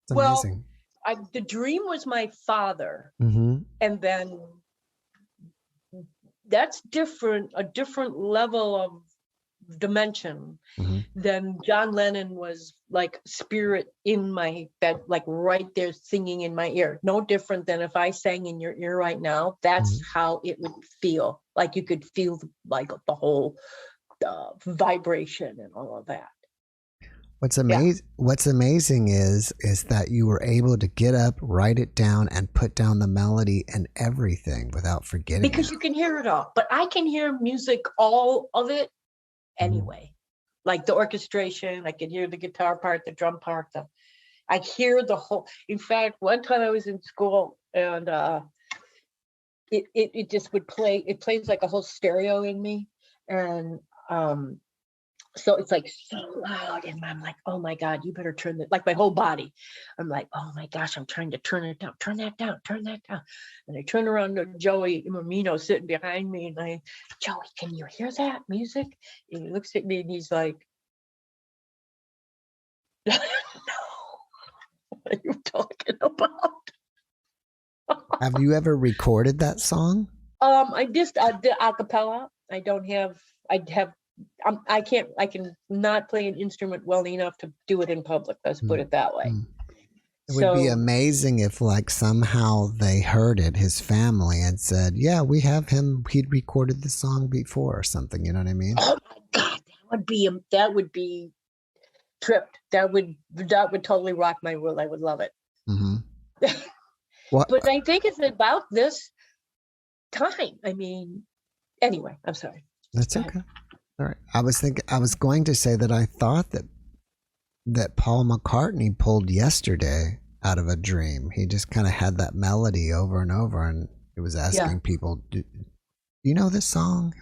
it's amazing. Well, the dream was my father, and then that's different. A different level of dimension than John Lennon was, like spirit in my bed, like right there singing in my ear. No different than if I sang in your ear right now. That's how it would feel. Like you could feel like the whole vibration and all of that. What's amazing is that you were able to get up, write it down, and put down the melody and everything without forgetting. Because you can hear it all. But I can hear music, all of it, anyway. Like the orchestration, I can hear the guitar part, the drum part, I hear the whole. In fact, one time I was in school and it just would play. It plays like a whole stereo in me, and so it's like so loud, and I'm like, oh my God, you better turn that. Like my whole body, I'm like, oh my gosh, I'm trying to turn it down, turn that down, turn that down. And I turn around to Joey Mamino sitting behind me, and Joey, can you hear that music? And he looks at me and he's like, no, what are you talking about? Have you ever recorded that song? I did a cappella. I can not play an instrument well enough to do it in public. Let's put it that way. It would be amazing if like somehow they heard it, his family, and said, yeah, we have him. He'd recorded the song before or something. You know what I mean? Oh my God, that would be tripped. That would totally rock my world. I would love it. But I think it's about this time. I mean, anyway, I'm sorry. That's okay. All right. I was going to say that I thought that that Paul McCartney pulled yesterday out of a dream. He just kind of had that melody over and over, and it was asking people, do you know this song?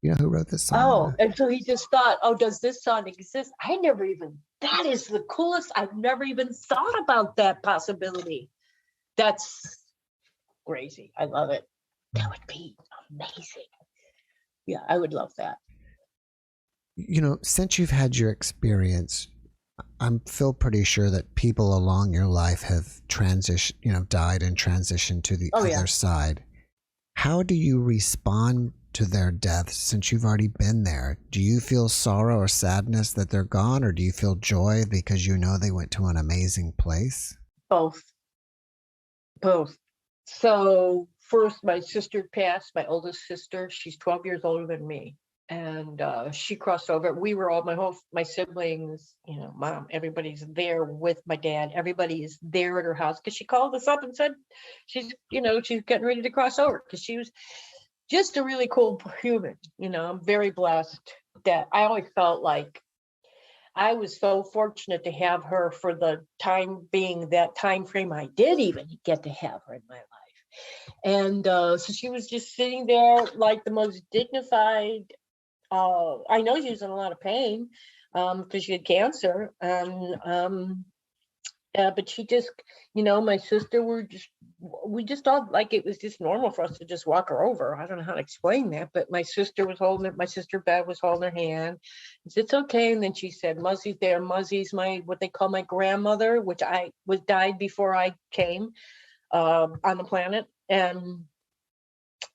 You know who wrote this song? Oh, and so he just thought, oh, does this song exist? That is the coolest. I've never even thought about that possibility. That's crazy. I love it. That would be amazing. Yeah, I would love that. You know, since you've had your experience, I feel pretty sure that people along your life have transitioned, died and transitioned to the other side. How do you respond to their deaths since you've already been there? Do you feel sorrow or sadness that they're gone, or do you feel joy because you know they went to an amazing place? Both. So first, my sister passed, my oldest sister. She's 12 years older than me. And she crossed over. We were all, my siblings, mom, everybody's there with my dad. Everybody is there at her house because she called us up and said she's getting ready to cross over because she was just a really cool human. I'm very blessed that I always felt like I was so fortunate to have her for the time being, that time frame I did even get to have her in my life. And so she was just sitting there like the most dignified. I know she was in a lot of pain because she had cancer, and but she just, my sister we just thought like it was just normal for us to just walk her over. I don't know how to explain that, but my sister Bev was holding her hand. She said, it's okay. And then she said, Muzzie's there. Muzzie's what they call my grandmother, which died before I came on the planet. And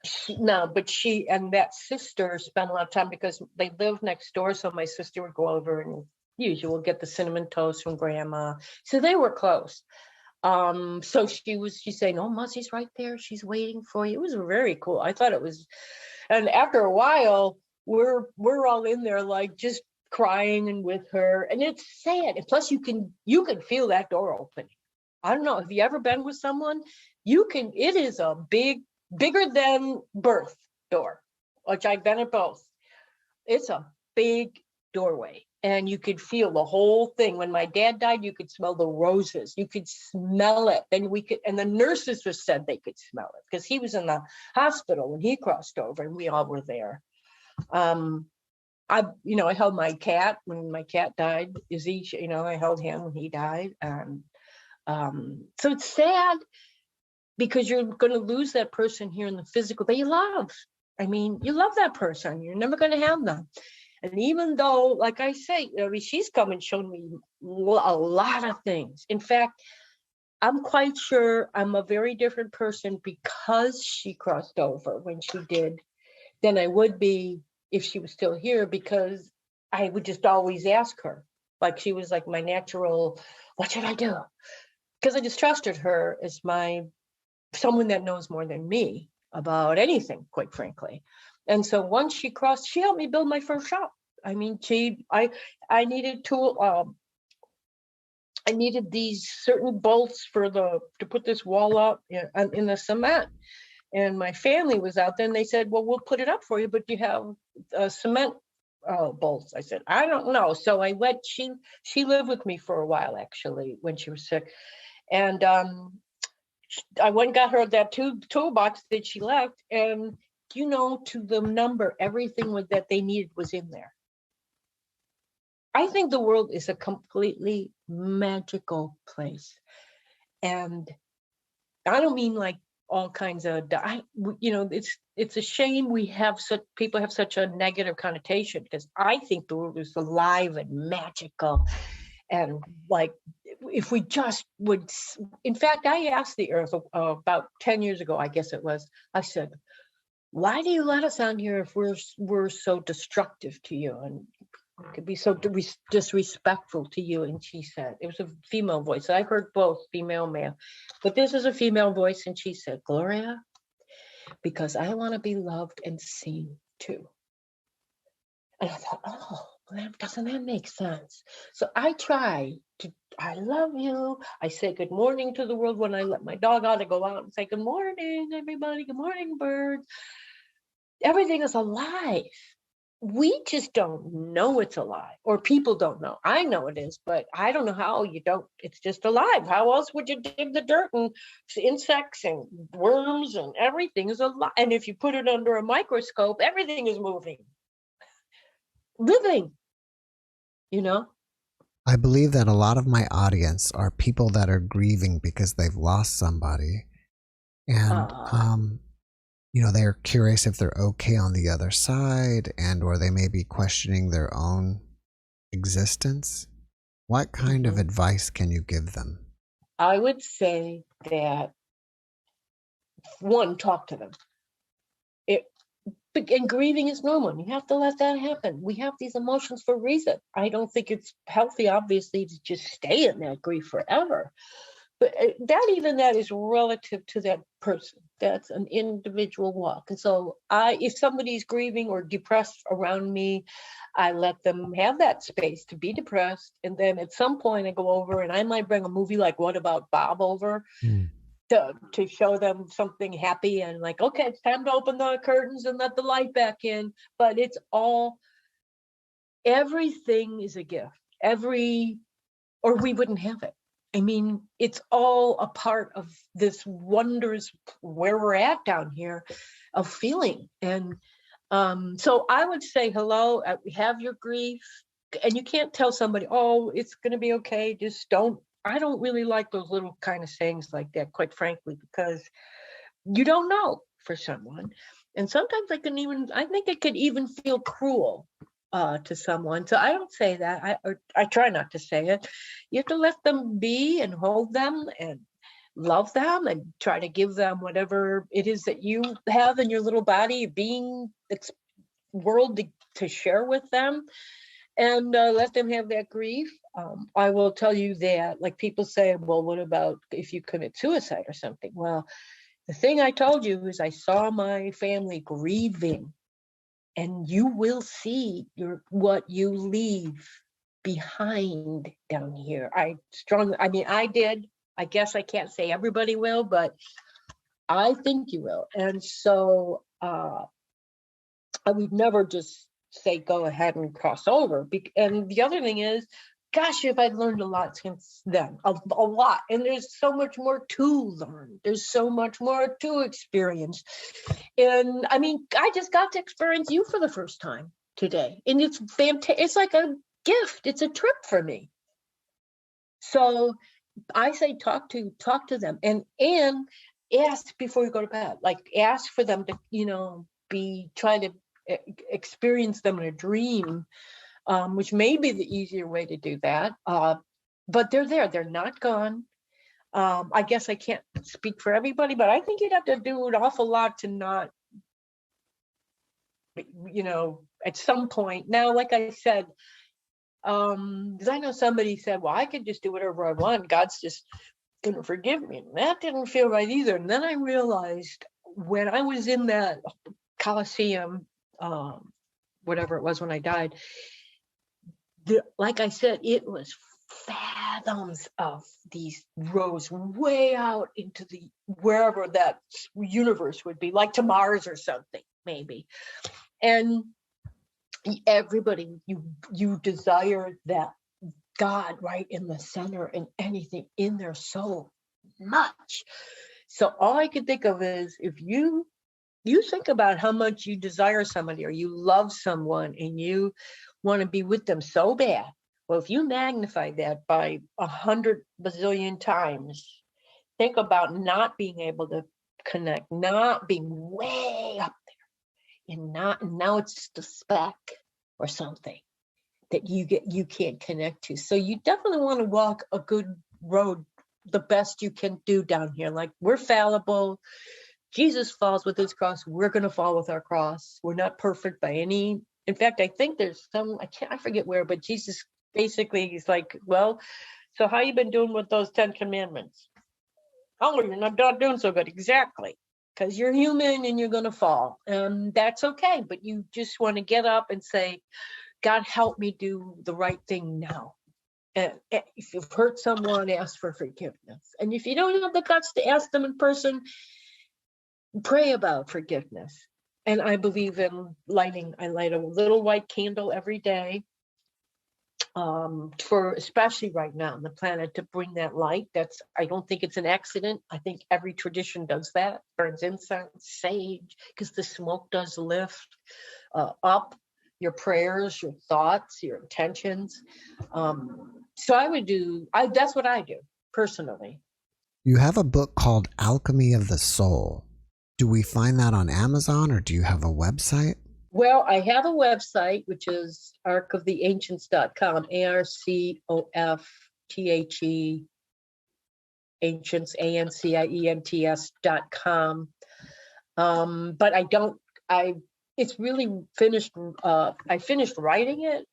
she and that sister spent a lot of time because they lived next door. So my sister would go over and usually get the cinnamon toast from grandma. So they were close. So she's saying, oh, Muzzie's right there. She's waiting for you. It was very cool. I thought it was. And after a while, we're all in there, like just crying and with her. And it's sad. And plus you can feel that door opening. I don't know. Have you ever been with someone? It is a bigger than birth door, which I've been at both. It's a big doorway, and you could feel the whole thing. When my dad died, you could smell the roses. You could smell it. And the nurses just said they could smell it because he was in the hospital when he crossed over, and we all were there. I held my cat when my cat died. Izzy, I held him when he died. So it's sad, because you're going to lose that person here in the physical that you love. I mean, you love that person. You're never going to have them. And even though, like I say, she's come and shown me a lot of things. In fact, I'm quite sure I'm a very different person because she crossed over when she did than I would be if she was still here, because I would just always ask her. Like she was like my natural, what should I do? Because I just trusted her as someone that knows more than me about anything, quite frankly. And so once she crossed, she helped me build my first shop. I mean, I needed I needed these certain bolts to put this wall up in the cement. And my family was out there and they said, well, we'll put it up for you, but you have cement bolts. I said, I don't know. So I she lived with me for a while, actually, when she was sick. And I went and got her that toolbox that she left, and to the number, everything that they needed was in there. I think the world is a completely magical place, and I don't mean like all kinds of. It's a shame people have such a negative connotation, because I think the world is alive and magical, and like. If we just would, in fact, I asked the earth about 10 years ago, I guess it was, I said, why do you let us on here if we're so destructive to you and could be so disrespectful to you? And she said, it was a female voice. I heard both female, male, but this is a female voice. And she said, Gloria, because I want to be loved and seen too. And I thought, oh, doesn't that make sense? So I love you. I say good morning to the world when I let my dog out. I go out and say, good morning, everybody. Good morning, birds. Everything is alive. we just don't know it's alive, or people don't know. I know it is, but I don't know how you don't. It's just alive. How else would you dig the dirt? And insects and worms and everything is alive. And if you put it under a microscope, everything is moving, living, you know? I believe that a lot of my audience are people that are grieving because they've lost somebody. And, they're curious if they're okay on the other side, and or they may be questioning their own existence. What kind of advice can you give them? I would say that, one, talk to them. And grieving is normal. You have to let that happen. We have these emotions for a reason. I don't think it's healthy, obviously, to just stay in that grief forever. But that is relative to that person. That's an individual walk. And so if somebody's grieving or depressed around me, I let them have that space to be depressed. And then at some point I go over and I might bring a movie like What About Bob over to show them something happy, and like, okay, it's time to open the curtains and let the light back in. But everything is a gift. Or we wouldn't have it. I mean, it's all a part of this wondrous where we're at down here of feeling. And so I would say, hello, have your grief. And you can't tell somebody, oh, it's going to be okay. Just don't. I don't really like those little kind of sayings like that, quite frankly, because you don't know for someone. And sometimes I think it could even feel cruel to someone. So I don't say that. I try not to say it. You have to let them be and hold them and love them and try to give them whatever it is that you have in your little body, being world to share with them, and let them have that grief. I will tell you that, like, people say, well, what about if you commit suicide or something? Well, the thing I told you is I saw my family grieving. And you will see what you leave behind down here. I did. I guess I can't say everybody will, but I think you will. And so I would never just say, go ahead and cross over. And the other thing is, gosh, have I learned a lot since then, a lot. And there's so much more to learn. There's so much more to experience. And I mean, I just got to experience you for the first time today. And it's fantastic. It's like a gift. It's a trip for me. So I say, talk to them and ask before you go to bed. Like, ask for them to, try to experience them in a dream. Which may be the easier way to do that. But they're there. They're not gone. I guess I can't speak for everybody, but I think you'd have to do an awful lot to not, at some point. Now, like I said, because I know somebody said, well, I could just do whatever I want. God's just going to forgive me. And that didn't feel right either. And then I realized when I was in that Coliseum, whatever it was when I died, like I said, it was fathoms of these rows way out into the wherever that universe would be, like to Mars or something, maybe. And everybody, you desire that God right in the center and anything in there so much. So all I could think of is, if you think about how much you desire somebody or you love someone and you want to be with them so bad. Well, if you magnify that by 100 bazillion times, think about not being able to connect, not being way up there, and now it's just a speck or something that you can't connect to. So you definitely want to walk a good road, the best you can do down here. Like, we're fallible. Jesus falls with his cross. We're going to fall with our cross. We're not perfect by any. In fact, I think there's I forget where, but Jesus basically, he's like, well, so how you been doing with those 10 commandments? Oh, you're not doing so good. Exactly. Because you're human and you're going to fall. And that's okay. But you just want to get up and say, God, help me do the right thing now. And if you've hurt someone, ask for forgiveness. And if you don't have the guts to ask them in person, pray about forgiveness. And I believe in lighting. I light a little white candle every day, for especially right now on the planet, to bring that light. I don't think it's an accident. I think every tradition does that, burns incense, sage, because the smoke does lift up your prayers, your thoughts, your intentions. So that's what I do personally. You have a book called Alchemy of the Soul. Do we find that on Amazon, or do you have a website? Well, I have a website, which is arcoftheancients.com, ARCOFTHE, ancients, ANCIENTS.com. But it's really finished. I finished writing it,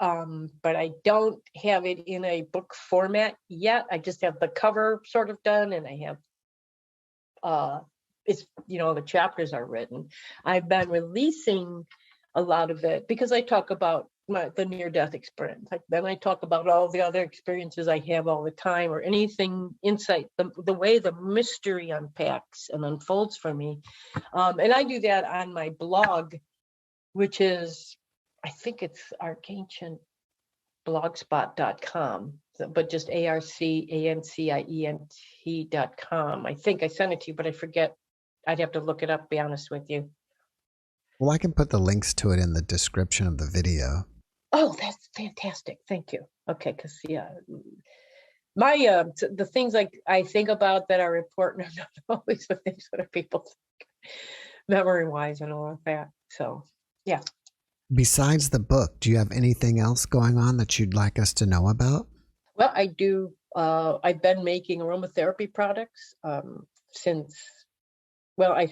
but I don't have it in a book format yet. I just have the cover sort of done, and I have, it's, the chapters are written. I've been releasing a lot of it because I talk about the near-death experience. Then I talk about all the other experiences I have all the time, or anything, insight, the way the mystery unpacks and unfolds for me. And I do that on my blog, which is, I think it's arcancientblogspot.com, but just ARCANCIENT.com. I think I sent it to you, but I forget. I'd have to look it up, be honest with you. Well, I can put the links to it in the description of the video. Oh, that's fantastic. Thank you. Okay, because my the things I think about that are important are not always the things that are people think, memory-wise and all of that. So, yeah. Besides the book, do you have anything else going on that you'd like us to know about? Well, I do. I've been making aromatherapy products since, I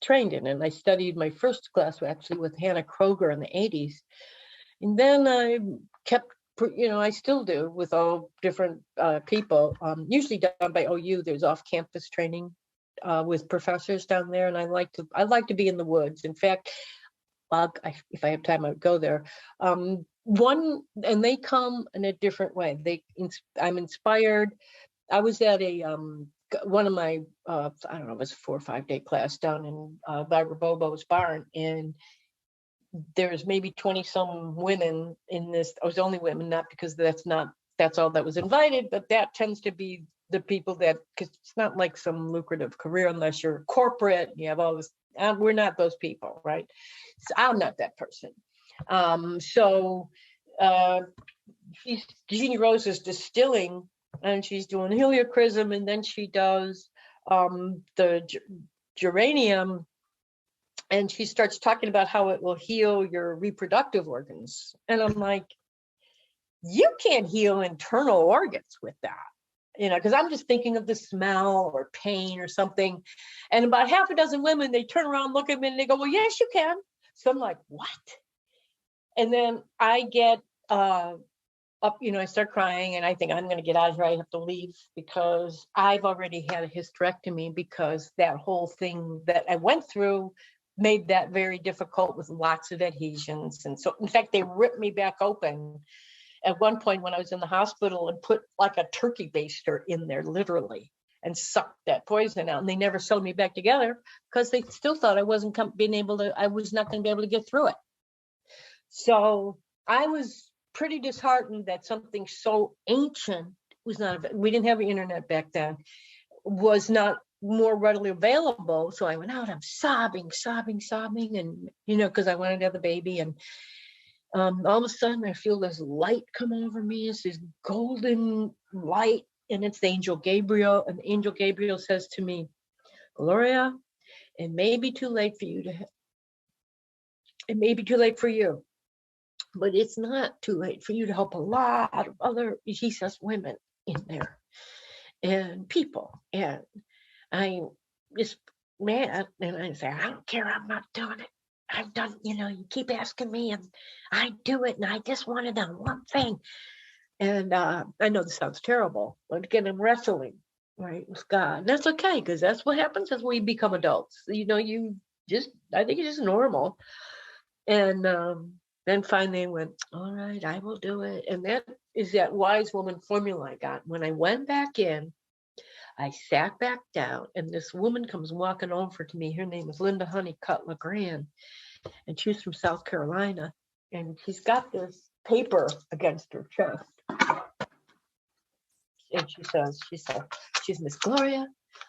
trained in, and I studied my first class actually with Hannah Kroger in the 80s. And then I kept, I still do with all different people, usually done by OU. There's off-campus training with professors down there. And I like to be in the woods. In fact, if I have time, I would go there. And they come in a different way. I'm inspired. I was at one of my, I don't know, it was a 4 or 5 day class down in Vibra Bobo's barn. And there's maybe 20 some women in this. I was only women, not because that's all that was invited, but that tends to be the people because it's not like some lucrative career unless you're corporate, you have all this. We're not those people, right? So I'm not that person. Jeannie Rose is distilling, and she's doing heliochrysum, and then she does the geranium, and she starts talking about how it will heal your reproductive organs. And I'm like, you can't heal internal organs with that, because I'm just thinking of the smell or pain or something. And about half a dozen women, they turn around, look at me, and they go, well, yes, you can. So I'm like, what? And then I get up, I start crying, and I think I'm going to get out of here. I have to leave because I've already had a hysterectomy, because that whole thing that I went through made that very difficult with lots of adhesions. And so, in fact, they ripped me back open at one point when I was in the hospital and put like a turkey baster in there, literally, and sucked that poison out. And they never sewed me back together because they still thought I was not going to be able to get through it. So I was pretty disheartened that something so ancient we didn't have the internet back then, was not more readily available. So I went out, I'm sobbing, and because I wanted to have the baby. And all of a sudden I feel this light come over me. It's this golden light, and it's the angel Gabriel. And angel Gabriel says to me, Gloria, it may be too late for you, but it's not too late for you to help a lot of other, he says, women in there and people. And I just mad, and I say, I don't care, I'm not doing it. I've done, you keep asking me, and I do it, and I just wanted that one thing. And I know this sounds terrible, but again, I'm wrestling, right, with God. And that's okay, because that's what happens as we become adults. I think it's just normal. And then finally I went, all right, I will do it. And that is that wise woman formula I got. When I went back in, I sat back down, and this woman comes walking over to me. Her name is Linda Honeycutt LeGrand, and she's from South Carolina. And she's got this paper against her chest. And she said, she's Miss Gloria.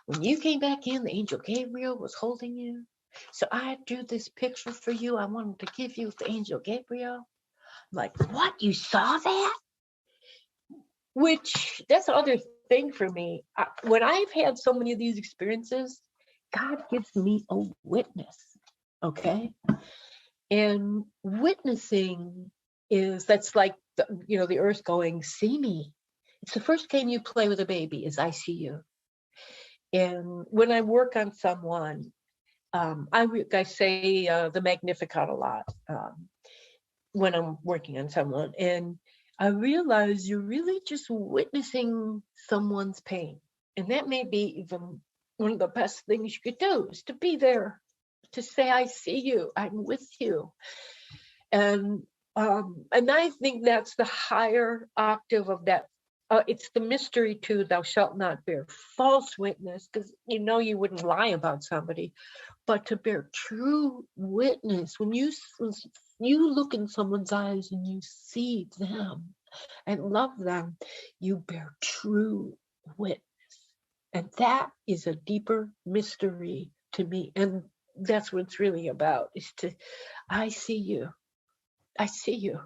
When you came back in, the angel Gabriel was holding you. So I drew this picture for you. I wanted to give you the angel Gabriel. I'm like, what? You saw that? Which, that's the other thing for me. When I've had so many of these experiences, God gives me a witness, okay? And witnessing that's like, the earth going, see me. It's the first game you play with a baby is I see you. And when I work on someone, I say the Magnificat a lot when I'm working on someone. And I realize you're really just witnessing someone's pain. And that may be even one of the best things you could do, is to be there, to say, I see you, I'm with you. And I think that's the higher octave of that. It's the mystery too, thou shalt not bear false witness, because you wouldn't lie about somebody, but to bear true witness. When you look in someone's eyes and you see them and love them, you bear true witness. And that is a deeper mystery to me. And that's what it's really about, is I see you. I see you.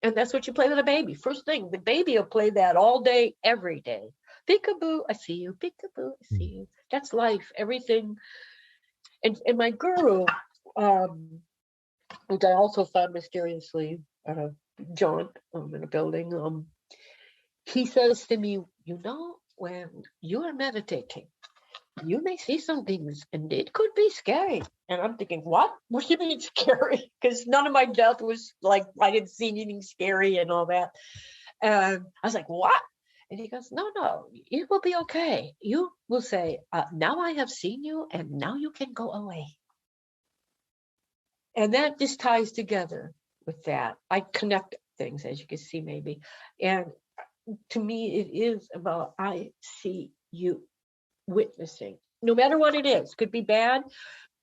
And that's what you play with a baby. First thing, the baby will play that all day, every day. Peekaboo, I see you. Peekaboo, I see you. That's life, everything. And my guru, which I also found mysteriously at a jaunt in a building, he says to me, when you are meditating, you may see some things and it could be scary. And I'm thinking, what? What do you mean scary? Because none of my death was like, I didn't see anything scary and all that. And I was like, what? And he goes, no, it will be okay. You will say, now I have seen you and now you can go away. And that just ties together with that. I connect things, as you can see maybe. And to me, it is about, I see you. Witnessing, no matter what it is, could be bad.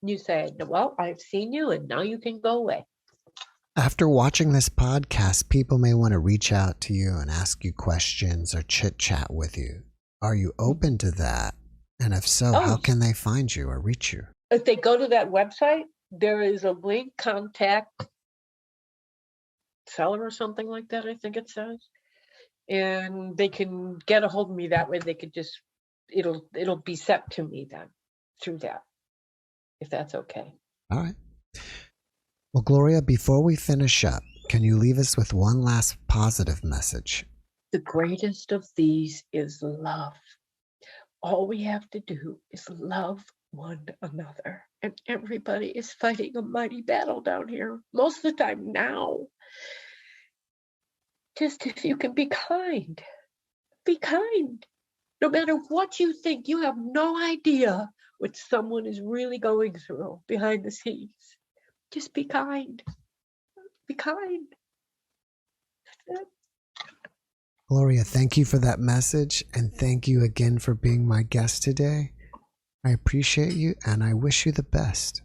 You say, well, I've seen you and now you can go away. After watching this podcast, people may want to reach out to you and ask you questions or chit chat with you. Are you open to that? And if so, how can they find you or reach you? If they go to that website, there is a link, contact seller or something like that, I think it says. And they can get a hold of me that way. They could just it'll be set to me then through that, if that's okay. All right. Well, Gloria, before we finish up, can you leave us with one last positive message? The greatest of these is love. All we have to do is love one another. And everybody is fighting a mighty battle down here, most of the time now. Just if you can be kind, be kind. No matter what you think, you have no idea what someone is really going through behind the scenes. Just be kind. Be kind. That's it. Gloria, thank you for that message. And thank you again for being my guest today. I appreciate you and I wish you the best.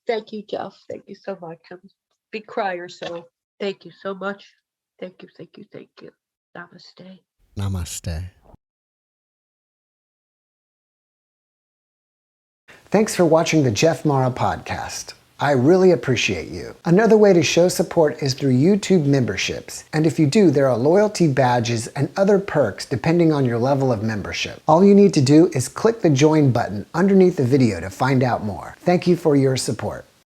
Thank you, Jeff. Thank you so much. I'm a big crier, so thank you so much. Thank you, thank you, thank you. Namaste. Namaste. Thanks for watching the JeffMara podcast. I really appreciate you. Another way to show support is through YouTube memberships. And if you do, there are loyalty badges and other perks depending on your level of membership. All you need to do is click the join button underneath the video to find out more. Thank you for your support.